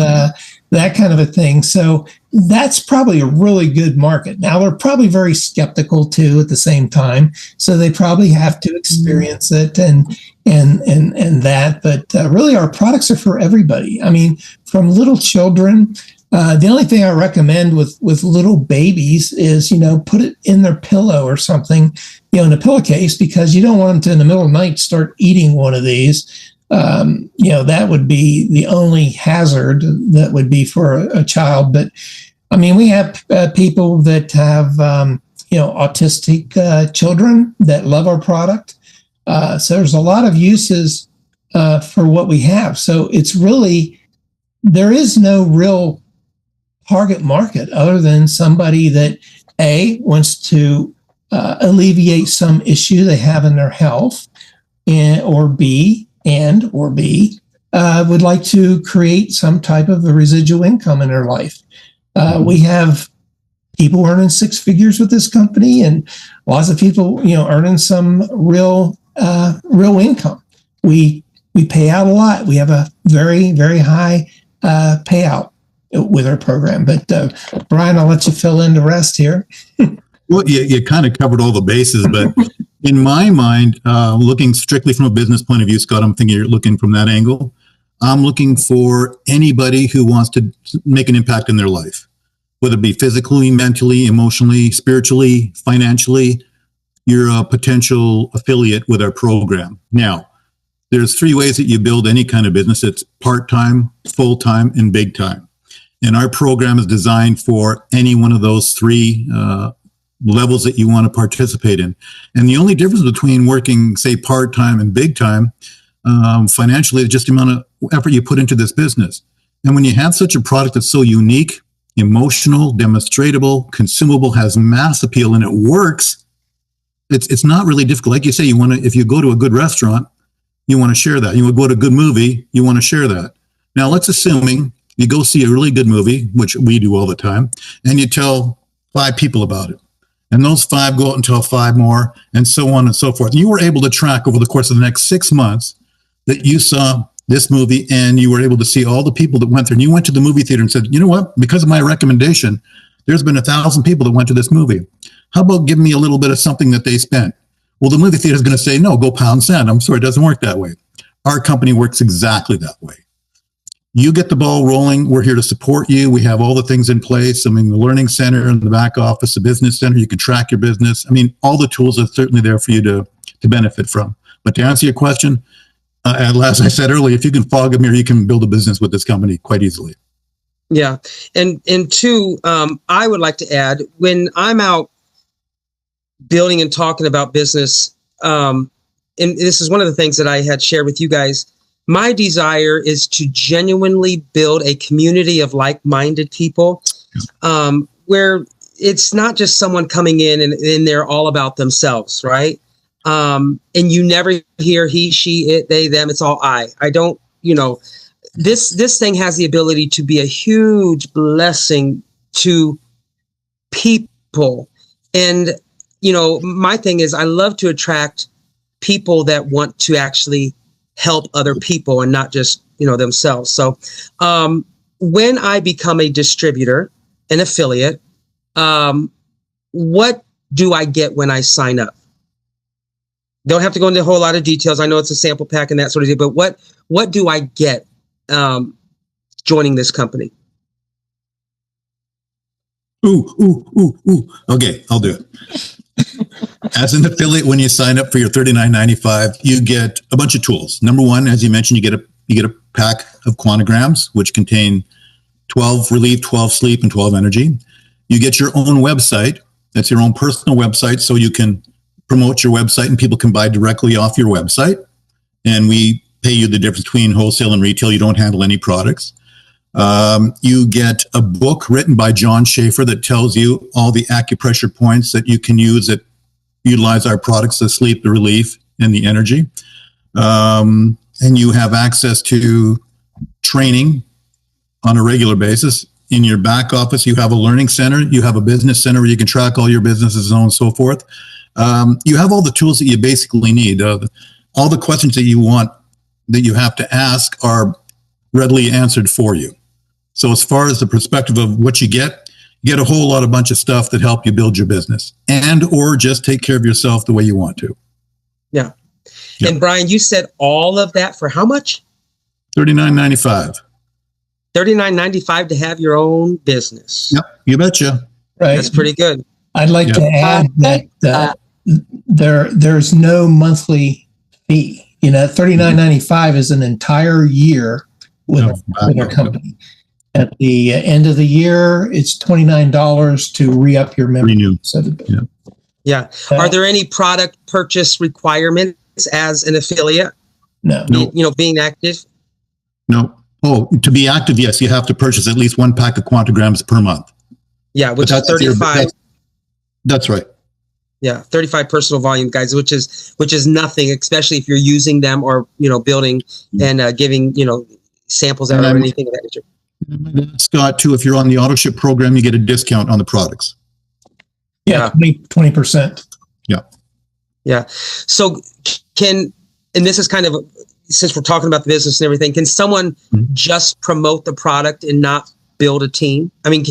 that kind of a thing. So that's probably a really good market. Now they're probably very skeptical too at the same time. So they probably have to experience it and that. But really our products are for everybody. I mean, from little children. The only thing I recommend with little babies is, put it in their pillow or something, in a pillowcase, because you don't want them to, in the middle of the night, start eating one of these. That would be the only hazard that would be for a child. But I mean, we have people that have, autistic children that love our product. So there's a lot of uses for what we have. So it's really, there is no real target market other than somebody that A, wants to alleviate some issue they have in their health, or B, would like to create some type of a residual income in their life. We have people earning six figures with this company, and lots of people, earning some real income. We pay out a lot. We have a very, very high payout with our program. But Brian, I'll let you fill in the rest here. Well, you kind of covered all the bases, but in my mind, looking strictly from a business point of view, Scott, I'm thinking you're looking from that angle. I'm looking for anybody who wants to make an impact in their life, whether it be physically, mentally, emotionally, spiritually, financially. You're a potential affiliate with our program. Now, there's three ways that you build any kind of business. It's part-time, full-time, and big time. And our program is designed for any one of those three levels that you want to participate in. And the only difference between working, say, part-time and big time, financially, is just the amount of effort you put into this business. And when you have such a product that's so unique, emotional, demonstratable, consumable, has mass appeal, and it works, it's not really difficult. Like you say, if you go to a good restaurant, you want to share that. You would go to a good movie, you want to share that. Now, let's assuming you go see a really good movie, which we do all the time, and you tell 5 people about it. And those 5 go out and tell 5 more, and so on and so forth. And you were able to track over the course of the next 6 months that you saw this movie, and you were able to see all the people that went there. And you went to the movie theater and said, you know what, because of my recommendation, there's been 1,000 people that went to this movie. How about giving me a little bit of something that they spent? Well, the movie theater is going to say, no, go pound sand. I'm sorry, it doesn't work that way. Our company works exactly that way. You get the ball rolling. We're here to support you. We have all the things in place. I mean, the learning center in the back office, the business center, you can track your business. I mean, all the tools are certainly there for you to benefit from. But to answer your question, as I said earlier, if you can fog a mirror, you can build a business with this company quite easily. Yeah. And two, I would like to add, when I'm out building and talking about business, and this is one of the things that I had shared with you guys, my desire is to genuinely build a community of like-minded people, where it's not just someone coming in and they're all about themselves, right? And you never hear he, she, it, they, them. It's all I don't, this thing has the ability to be a huge blessing to people. And, my thing is I love to attract people that want to actually help other people and not just, themselves. So, when I become a distributor, an affiliate, what do I get when I sign up? Don't have to go into a whole lot of details. I know it's a sample pack and that sort of thing, but what do I get joining this company? Ooh. Okay, I'll do it. As an affiliate, when you sign up for your $39.95, you get a bunch of tools. Number one, as you mentioned, you get a pack of quantigrams, which contain 12 relief, 12 sleep, and 12 energy. You get your own website. That's your own personal website, so you can promote your website and people can buy directly off your website. And we pay you the difference between wholesale and retail. You don't handle any products. You get a book written by John Schaefer that tells you all the acupressure points that you can use that utilize our products, the sleep, the relief, and the energy. And you have access to training on a regular basis. In your back office, you have a learning center. You have a business center where you can track all your businesses, and so on and so forth. You have all the tools that you basically need. All the questions that you want, that you have to ask, are readily answered for you. So as far as the perspective of what you get a whole lot of bunch of stuff that help you build your business and or just take care of yourself the way you want to. Yeah. And Brian, you said all of that for how much? $39.95. $39.95 to have your own business. Yep, you betcha. Right. That's pretty good. I'd like to add that there's no monthly fee. $39.95 is an entire year with our company. At the end of the year, it's $29 to re-up your membership. Yeah. Are there any product purchase requirements as an affiliate? No. Being active? No. Oh, to be active, yes, you have to purchase at least one pack of quantigrams per month. Yeah, which is 35. That's right. Yeah, 35 personal volume guides, which is nothing, especially if you're using them or building and giving samples out or anything of that nature. Scott, too, if you're on the auto ship program, you get a discount on the products. Yeah, 20%. Yeah. So and this is kind of, since we're talking about the business and everything, can someone just promote the product and not build a team? I mean,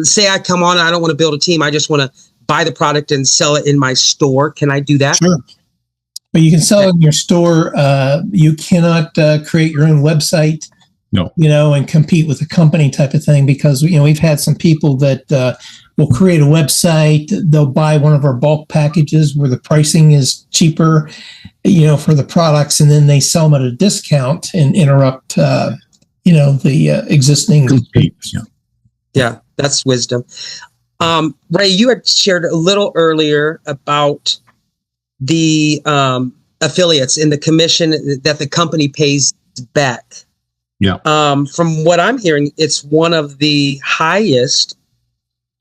say I come on, I don't want to build a team. I just want to buy the product and sell it in my store. Can I do that? Sure. But you can sell it in your store. You cannot create your own website. No. And compete with a company type of thing, because we've had some people that will create a website. They'll buy one of our bulk packages where the pricing is cheaper, for the products, and then they sell them at a discount and interrupt, the existing. Yeah, that's wisdom. Ray, you had shared a little earlier about the affiliates and the commission that the company pays back. Yeah. From what I'm hearing, it's one of the highest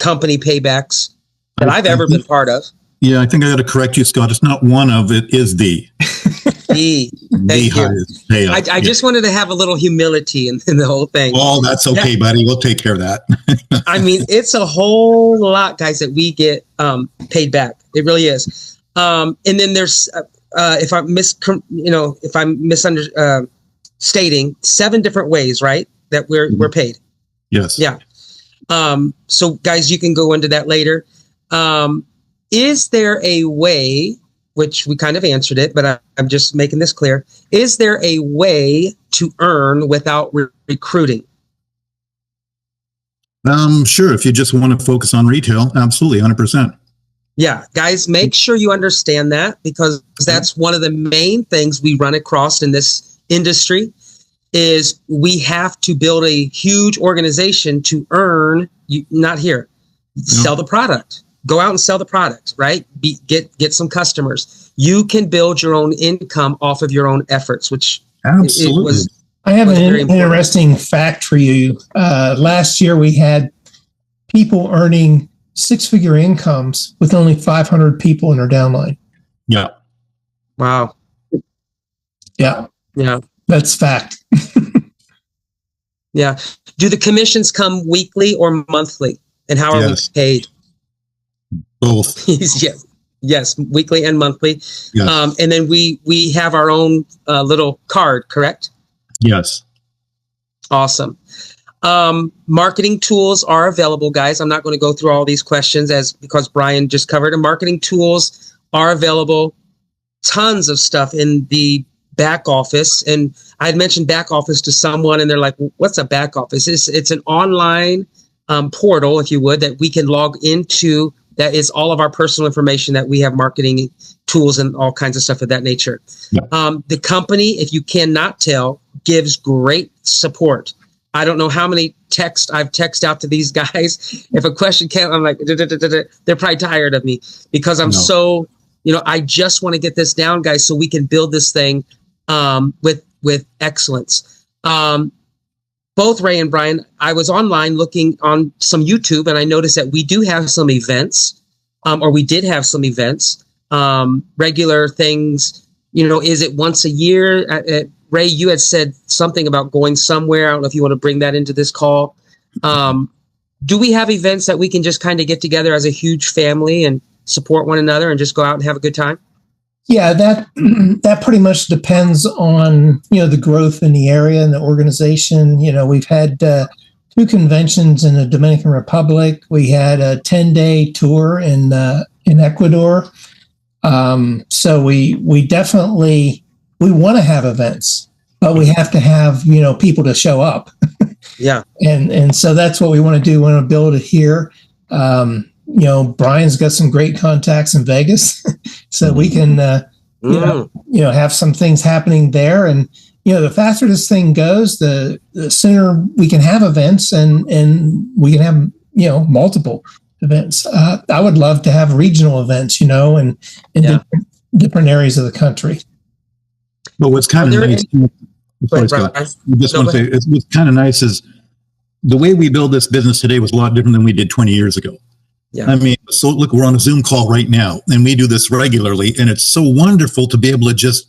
company paybacks that I've ever been part of. Yeah, I think I got to correct you, Scott. It's not one of, it is the. The highest payout. I just wanted to have a little humility in the whole thing. Oh, that's okay, buddy. We'll take care of that. I mean, it's a whole lot, guys, that we get paid back. It really is. And then there's, if I'm stating 7 different ways, right, that we're paid. Yes. Yeah. So guys, you can go into that later. Is there a way which we kind of answered it, but I'm just making this clear. Is there a way to earn without recruiting? Sure. If you just want to focus on retail, absolutely, 100%. Yeah, guys, make sure you understand that, because that's one of the main things we run across in this industry is we have to build a huge organization to earn, not here, sell the product. Go out and sell the product, right? Get some customers. You can build your own income off of your own efforts, which absolutely. I have an interesting fact for you. Last year, we had people earning six-figure incomes with only 500 people in their downline. Yeah. Wow. Yeah. Yeah. That's fact. Yeah. Do the commissions come weekly or monthly? And how are we paid? Both. Yes, weekly and monthly. Yes. And then we have our own little card, correct? Yes. Awesome. Marketing tools are available, guys. I'm not going to go through all these questions because Brian just covered them. Marketing tools are available. Tons of stuff in the back office. And I had mentioned back office to someone and they're like, what's a back office? It's an online portal, if you would, that we can log into. That is all of our personal information that we have, marketing tools and all kinds of stuff of that nature. Yeah. The company, if you cannot tell, gives great support. I don't know how many texts I've texted out to these guys. If a question came, I'm like, they're probably tired of me because I'm so, I just want to get this down, guys, so we can build this thing with excellence. Both Ray and Brian, I was online looking on some YouTube, and I noticed that we do have some events, or we did have some events, regular things. Is it once a year? Ray, you had said something about going somewhere. I don't know if you want to bring that into this call. Do we have events that we can just kind of get together as a huge family and support one another and just go out and have a good time? Yeah, that pretty much depends on, the growth in the area and the organization. We've had 2 conventions in the Dominican Republic. We had a 10-day tour in Ecuador. So we definitely, we want to have events, but we have to have, people to show up. Yeah. And so that's what we want to do. We want to build it here. Brian's got some great contacts in Vegas, so we can, have some things happening there. And, the faster this thing goes, the sooner we can have events and we can have, multiple events. I would love to have regional events, in different areas of the country. But what's kind of nice, what's kind of nice is the way we build this business today was a lot different than we did 20 years ago. Yeah. I mean, so look, we're on a Zoom call right now, and we do this regularly, and it's so wonderful to be able to just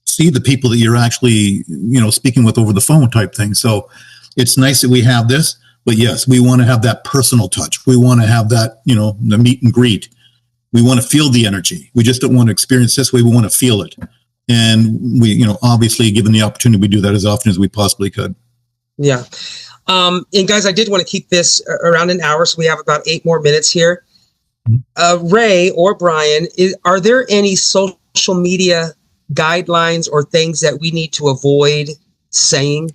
see the people that you're actually, speaking with over the phone type thing. So it's nice that we have this, but yes, we want to have that personal touch. We want to have that, the meet and greet. We want to feel the energy. We just don't want to experience this way. We want to feel it. And we, obviously given the opportunity, we do that as often as we possibly could. Yeah. And guys, I did want to keep this around an hour, so we have about 8 more minutes here. Ray or Brian, are there any social media guidelines or things that we need to avoid saying?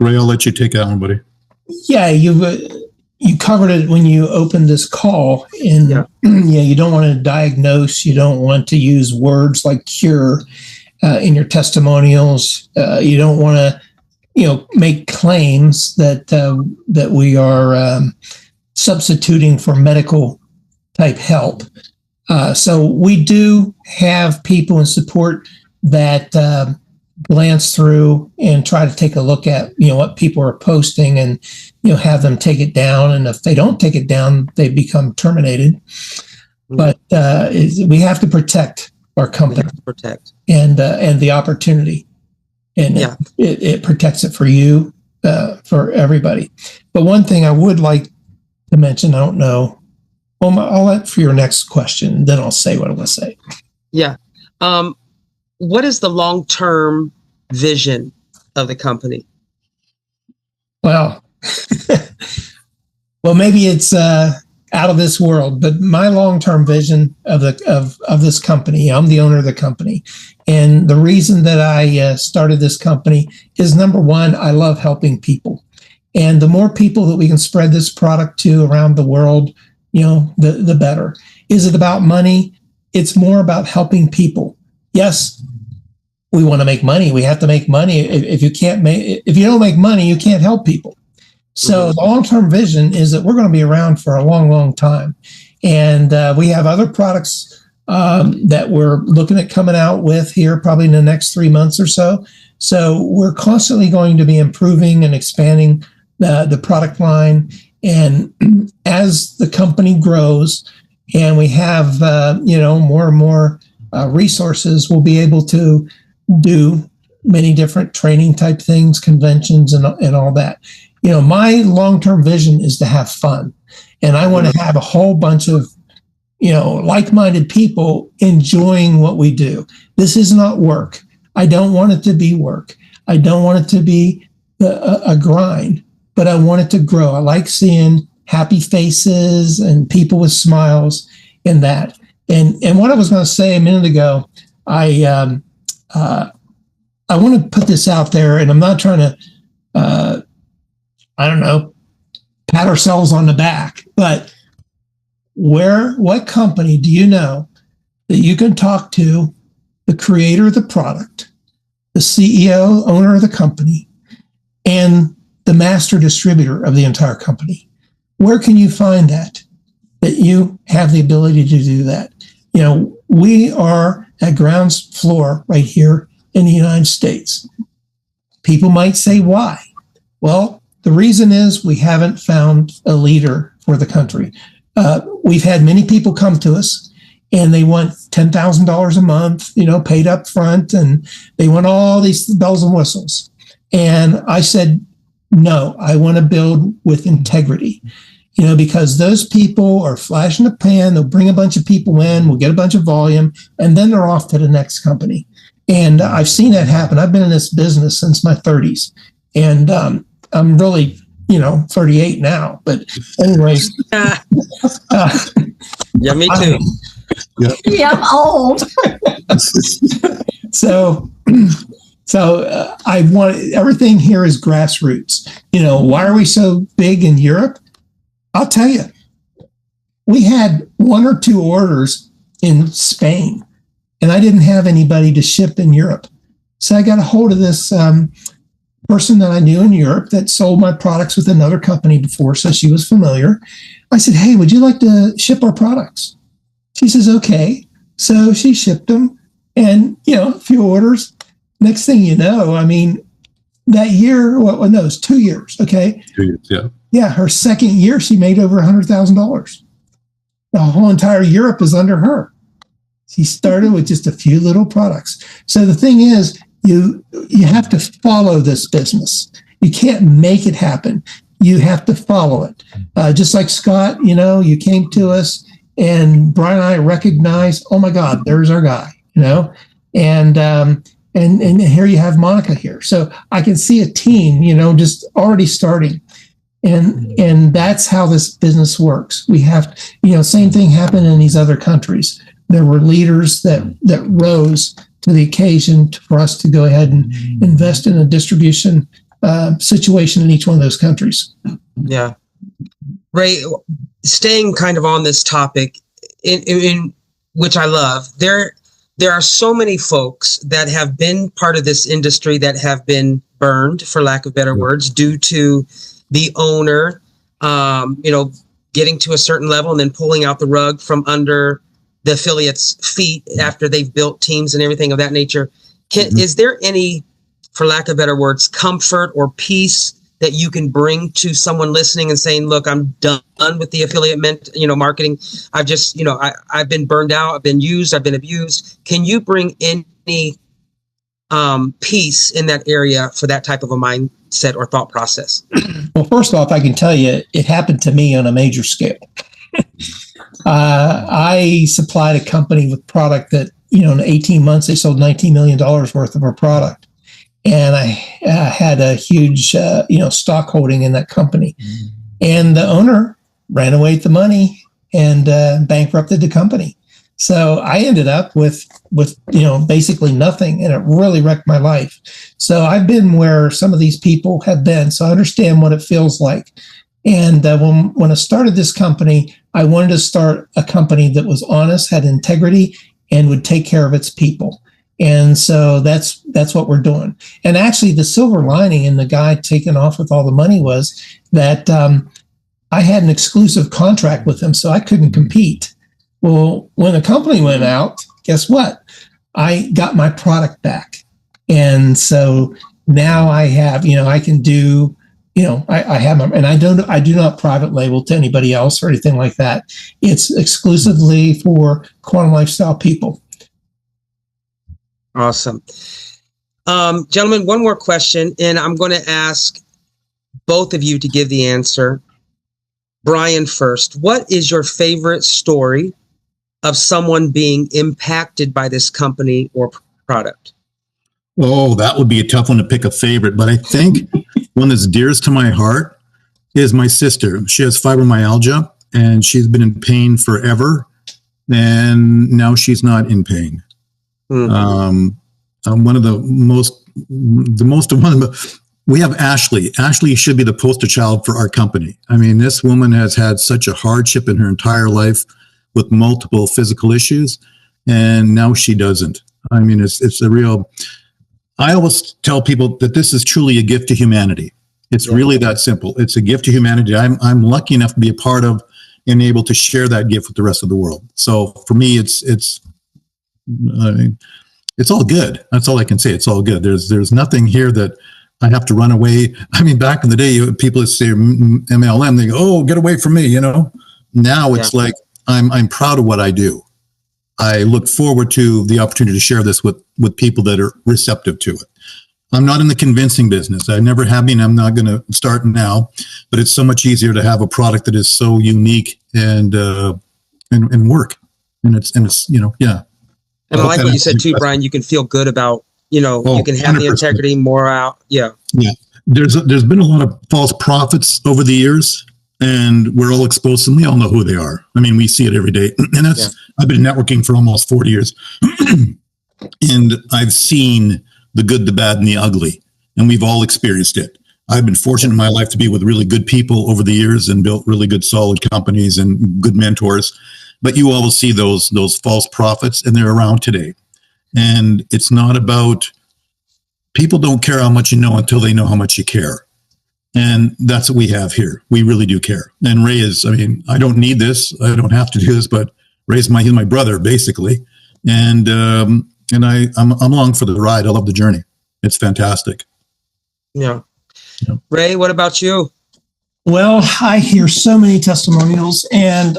Ray, I'll let you take that one, buddy. Yeah, you covered it when you opened this call. And you don't want to diagnose. You don't want to use words like cure in your testimonials. You don't want to make claims that we are substituting for medical type help. So we do have people in support that glance through and try to take a look at what people are posting and have them take it down. And if they don't take it down, they become terminated. But we have to protect our company, and the opportunity. And it protects it for you, for everybody. But one thing I would like to mention, I don't know, I'll let for your next question, then I'll say what I want to say. Yeah. What is the long-term vision of the company? Well, maybe it's out of this world. But my long-term vision of this company, I'm the owner of the company. And the reason that I started this company is, number one, I love helping people. And the more people that we can spread this product to around the world, the better. Is it about money? It's more about helping people. Yes, we want to make money. We have to make money. If you don't make money, you can't help people. So the long-term vision is that we're going to be around for a long, long time. And we have other products that we're looking at coming out with here probably in the next 3 months or so. So we're constantly going to be improving and expanding the product line. And as the company grows and we have, more and more resources, we'll be able to do many different training type things, conventions, and all that. My long-term vision is to have fun. And I want to have a whole bunch of, like-minded people enjoying what we do. This is not work. I don't want it to be work. I don't want it to be a grind, but I want it to grow. I like seeing happy faces and people with smiles in that. And what I was going to say a minute ago, I want to put this out there, and I'm not trying to, pat ourselves on the back, but what company do you know that you can talk to the creator of the product, the CEO, owner of the company, and the master distributor of the entire company? Where can you find that you have the ability to do that? We are at ground floor right here in the United States. People might say, why? Well, the reason is we haven't found a leader for the country. We've had many people come to us and they want $10,000 a month, paid up front, and they want all these bells and whistles. And I said, no, I want to build with integrity, because those people are flash in the pan. They'll bring a bunch of people in, we'll get a bunch of volume, and then they're off to the next company. And I've seen that happen. I've been in this business since my 30s, and I'm really, 38 now. But anyways. Yeah, me too. Yeah, I'm old. So I want, everything here is grassroots. Why are we so big in Europe? I'll tell you, we had 1 or 2 orders in Spain, and I didn't have anybody to ship in Europe. So I got a hold of this person that I knew in Europe that sold my products with another company before, so she was familiar. I said, hey, would you like to ship our products? She says, okay. So she shipped them, and, a few orders. Next thing you know, that year, no, it was 2 years, okay? 2 years, yeah. Yeah, her second year, she made over $100,000. The whole entire Europe is under her. She started with just a few little products. So the thing is, you have to follow this business. You can't make it happen. You have to follow it. Just like Scott, you came to us, and Brian and I recognized, oh my God, there's our guy, and here you have Monika here. So I can see a team, just already starting. And that's how this business works. We have, same thing happened in these other countries. There were leaders that rose to the occasion for us to go ahead and invest in a distribution situation in each one of those countries. Yeah. Ray, staying kind of on this topic, in which I love, there are so many folks that have been part of this industry that have been burned, for lack of better words, due to the owner, getting to a certain level and then pulling out the rug from under the affiliates' feet after they've built teams and everything of that nature. Is there any, for lack of better words, comfort or peace that you can bring to someone listening and saying, look, I'm done with the affiliate marketing. I've just, I've been burned out. I've been used. I've been abused. Can you bring any peace in that area for that type of a mindset or thought process? Well, first off, I can tell you it happened to me on a major scale. I supplied a company with product that, in 18 months, they sold $19 million worth of our product. And I had a huge, stock holding in that company. And the owner ran away with the money and bankrupted the company. So I ended up with basically nothing, and it really wrecked my life. So I've been where some of these people have been, so I understand what it feels like. And when I started this company, I wanted to start a company that was honest, had integrity, and would take care of its people. And so that's what we're doing. And actually, the silver lining in the guy taking off with all the money was that I had an exclusive contract with him, so I couldn't compete. Well, when the company went out, guess what? I got my product back. And so now I have, I can do, I have my, and I do not private label to anybody else or anything like that. It's exclusively for quantum lifestyle people. Awesome. Gentlemen, one more question, and I'm going to ask both of you to give the answer. Brian first. What is your favorite story of someone being impacted by this company or product? Oh, that would be a tough one to pick a favorite, but I think one that's dearest to my heart is my sister. She has fibromyalgia, and she's been in pain forever, and now she's not in pain. We have Ashley. Ashley should be the poster child for our company. I mean, this woman has had such a hardship in her entire life with multiple physical issues, and now she doesn't. I mean, it's a real, I always tell people that this is truly a gift to humanity. It's really that simple. It's a gift to humanity. I'm lucky enough to be a part of and able to share that gift with the rest of the world. So for me, it's all good. That's all I can say. It's all good. There's nothing here that I have to run away. I mean, back in the day, people would say MLM, they go, "Oh, get away from me," Now it's like, I'm proud of what I do. I look forward to the opportunity to share this with people that are receptive to it. I'm not in the convincing business. I never have been. I'm not going to start now, but it's so much easier to have a product that is so unique and work. And it's yeah. And I like what you said too, Brian. You can feel good about, you can have 100%. The integrity more out. Yeah. Yeah. There's been a lot of false prophets over the years, and we're all exposed, and we all know who they are. I mean, we see it every day. And I've been networking for almost 40 years, and I've seen the good, the bad, and the ugly, and we've all experienced it. I've been fortunate in my life to be with really good people over the years and built really good, solid companies and good mentors. But you always see those false prophets, and they're around today. And it's not about, people don't care how much you know until they know how much you care. And that's what we have here. We really do care. And Ray I don't need this. I don't have to do this, but Ray's he's my brother, basically. And I'm along for the ride. I love the journey. It's fantastic. Yeah. Ray, what about you? Well, I hear so many testimonials, and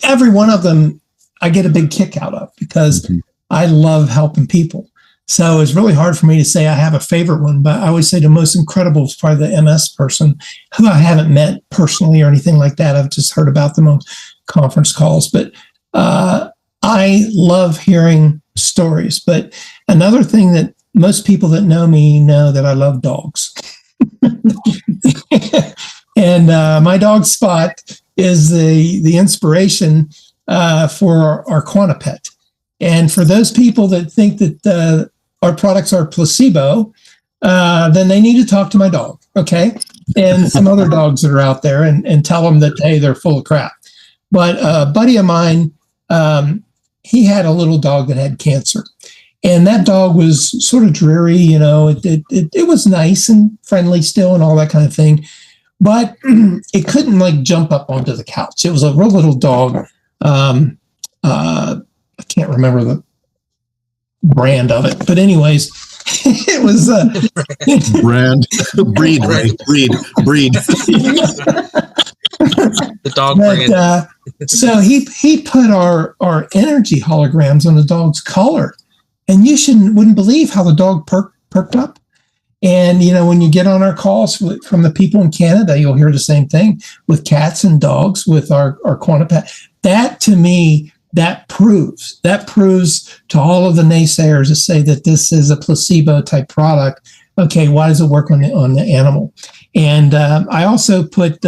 every one of them I get a big kick out of, because I love helping people. So it's really hard for me to say I have a favorite one, but I always say the most incredible is probably the MS person, who I haven't met personally or anything like that. I've just heard about them on conference calls, but I love hearing stories. But another thing that most people that know me know that I love dogs. And my dog Spot is the inspiration for our Quantipet. And for those people that think that our products are placebo, then they need to talk to my dog, okay? And some other dogs that are out there, and tell them that, hey, they're full of crap. But a buddy of mine, he had a little dog that had cancer. And that dog was sort of dreary, it was nice and friendly still and all that kind of thing. But it couldn't jump up onto the couch. It was a real little dog. I can't remember the brand of it, but anyways, it was breed. The dog brand. So he put our energy holograms on the dog's collar, and wouldn't believe how the dog perked up. And, when you get on our calls from the people in Canada, you'll hear the same thing with cats and dogs with our Quantipet. That, to me, that proves to all of the naysayers that say that this is a placebo type product. Okay, why does it work on the animal? And I also put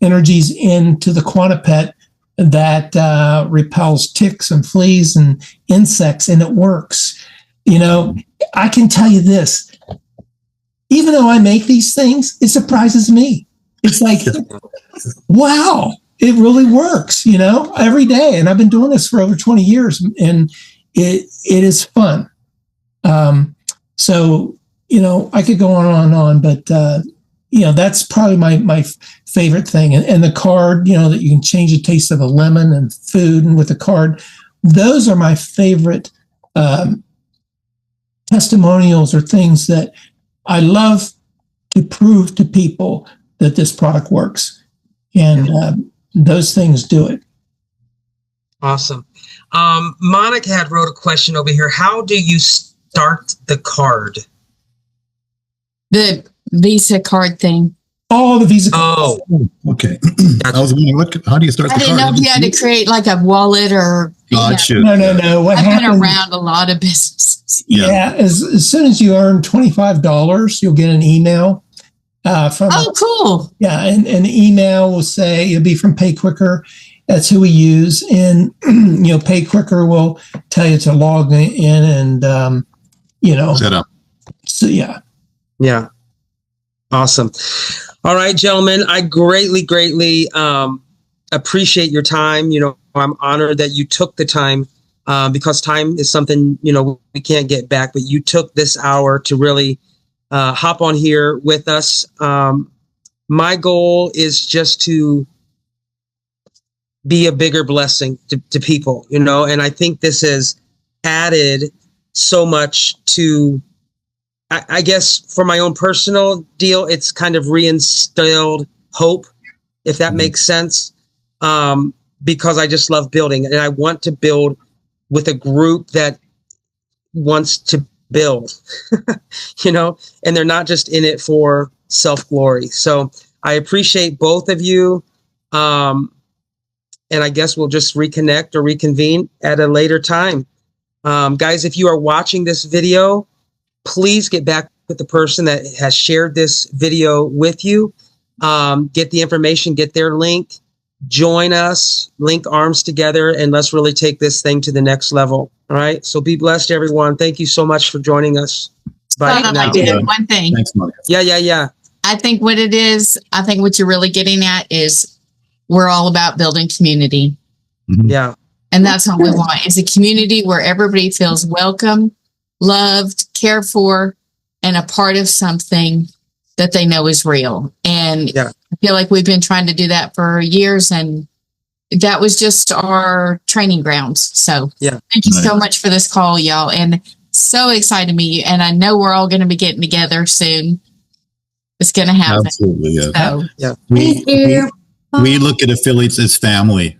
energies into the Quantipet that repels ticks and fleas and insects, and it works. I can tell you this, even though I make these things, it surprises me. It's like, wow, it really works, every day. And I've been doing this for over 20 years, and it is fun. So, I could go on and on, but, that's probably my favorite thing. And the card, that you can change the taste of a lemon and food, and with the card, those are my favorite testimonials, or things that I love to prove to people that this product works. And those things do it. Awesome. Monika had wrote a question over here. How do you start the card? The Visa card thing. Oh, the Visa card. Oh, okay. I was wondering, how do you start the I didn't know card? if you had to create like a wallet or. Gotcha. No. What I've happens? been around a lot of businesses. Yeah, as soon as you earn $25, you'll get an email from. Oh, cool. Yeah, and an email will say it'll be from PayQuicker. That's who we use, and PayQuicker will tell you to log in and Set up. So yeah. Yeah. Awesome. All right, gentlemen, I greatly appreciate your time. I'm honored that you took the time because time is something, we can't get back, but you took this hour to really hop on here with us. My goal is just to be a bigger blessing to people, and I think this has added so much to, I guess, for my own personal deal, it's kind of reinstilled hope, if that makes sense, because I just love building, and I want to build with a group that wants to build, and they're not just in it for self-glory. So I appreciate both of you. And I guess we'll just reconnect or reconvene at a later time. Guys, if you are watching this video, please get back with the person that has shared this video with you. Get the information, get their link, join us, link arms together, and let's really take this thing to the next level. All right. So be blessed, everyone. Thank you so much for joining us. Bye. I'd like to add one thing. Thanks, Monika. Yeah. I think what you're really getting at is we're all about building community. Mhm. Yeah. And that's what we want, is a community where everybody feels welcome, loved, cared for, and a part of something that they know is real. And Yeah. I feel like we've been trying to do that for years, and that was just our training grounds. So Yeah. thank you so much for this call, y'all. And so excited to meet you. And I know we're all going to be getting together soon. It's going to happen. Absolutely, yes. So Yeah. thank you. We look at affiliates as family,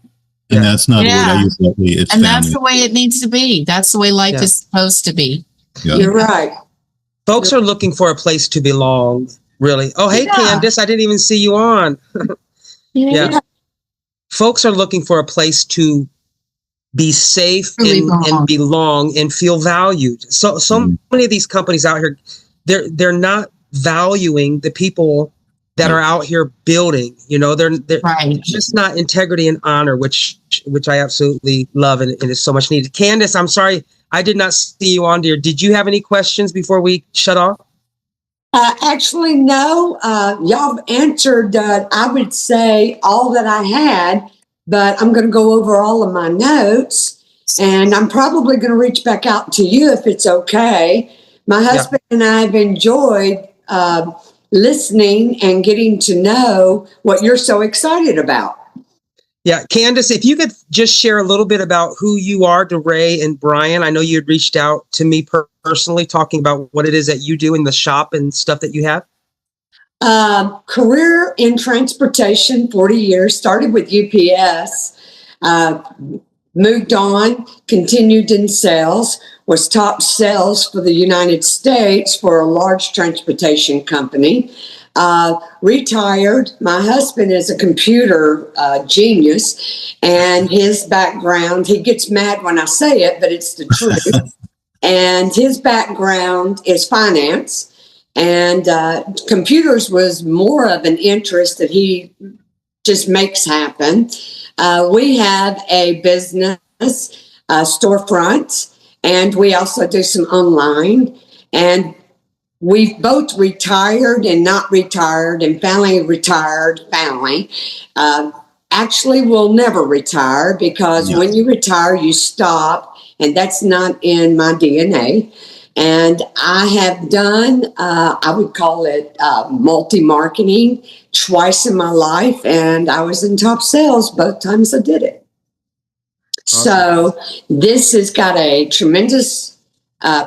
and that's not a word I use lightly. It's And family. that's the way it needs to be. That's the way life is supposed to be. Yeah. You're right. Folks are looking for a place to belong, really. Oh, hey, Candace, I didn't even see you on. Yeah. Folks are looking for a place to be safe and belong and feel valued. So many of these companies out here, they're not valuing the people that are out here building. They're Right. just not integrity and honor, which I absolutely love and is so much needed. Candace, I'm sorry, I did not see you on, dear. Did you have any questions before we shut off? Actually, no. Y'all answered, I would say, all that I had, but I'm going to go over all of my notes, and I'm probably going to reach back out to you if it's okay. My husband and I have enjoyed listening and getting to know what you're so excited about. Yeah, Candace, if you could just share a little bit about who you are to Ray and Brian. I know you had reached out to me personally talking about what it is that you do in the shop and stuff that you have. Career in transportation, 40 years, started with UPS, moved on, continued in sales, was top sales for the United States for a large transportation company. Retired. My husband is a computer genius, and his background, he gets mad when I say it, but it's the truth. And his background is finance, and computers was more of an interest that he just makes happen. We have a business storefront, and we also do some online. And we've both retired and not retired, and family retired family. Actually, we'll never retire, because when you retire, you stop, and that's not in my DNA. And I have done, I would call it multi-marketing twice in my life, and I was in top sales both times I did it. Awesome. So this has got a tremendous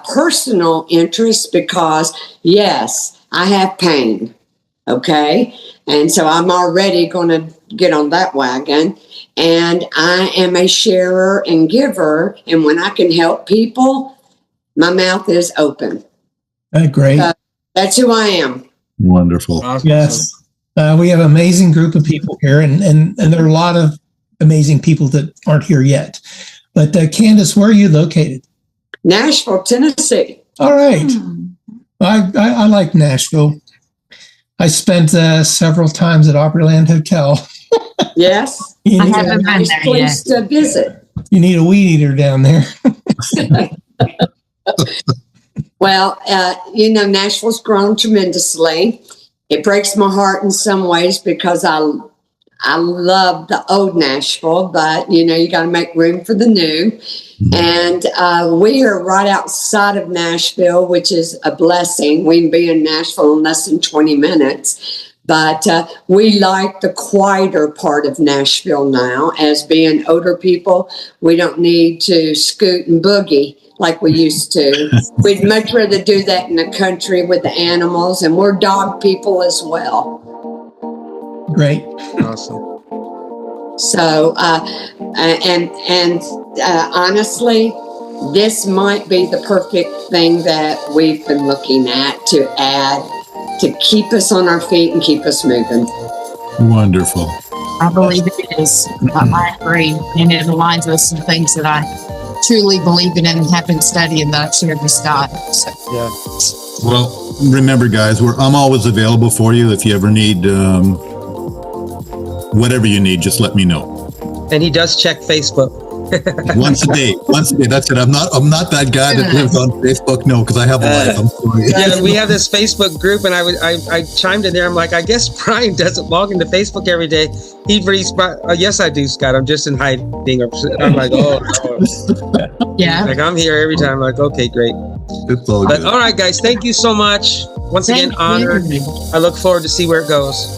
personal interest, because, yes, I have pain, okay? And so I'm already going to get on that wagon. And I am a sharer and giver, and when I can help people, my mouth is open. Great. That's who I am. Wonderful. Awesome. Yes. We have an amazing group of people here, and there are a lot of amazing people that aren't here yet. But Candace, where are you located? Nashville, Tennessee. All right. I like Nashville. I spent several times at Opryland Hotel. Yes. I haven't been there place to visit. You need a weed eater down there. Well, Nashville's grown tremendously. It breaks my heart in some ways, because I love the old Nashville, but you got to make room for the new. And we are right outside of Nashville, which is a blessing. We can be in Nashville in less than 20 minutes. But we like the quieter part of Nashville now. As being older people, we don't need to scoot and boogie like we used to. We'd much rather do that in the country with the animals, and we're dog people as well. Great. Awesome. So, honestly, this might be the perfect thing that we've been looking at to add to keep us on our feet and keep us moving. Wonderful. I believe it is. I agree. And it aligns with some things that I truly believe in and have been studying that I've shared with Scott. So. Yeah. Well, remember, guys, I'm always available for you. If you ever need whatever you need, just let me know. And he does check Facebook. Once a day. That's it. I'm not that guy that lives on Facebook. No, because I have a life. I'm sorry. Yeah, we have this Facebook group, and I chimed in there. I'm like, I guess Brian doesn't log into Facebook every day. Yes, I do, Scott. I'm just in hiding. I'm like, oh. Yeah. Like, I'm here every time. I'm like, okay, great. It's all good. All right, guys. Thank you so much. Once again, honored. I look forward to see where it goes.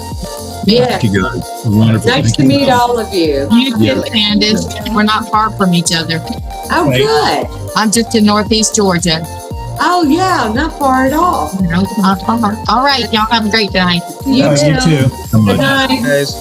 Yeah. Thank you, guys. Wonderful. Nice to meet all of you. You too, Candace. We're not far from each other. Oh, Right. good. I'm just in Northeast Georgia. Oh, yeah, not far at all. No, not far. All right, y'all have a great night. You You too. Good night. Guys.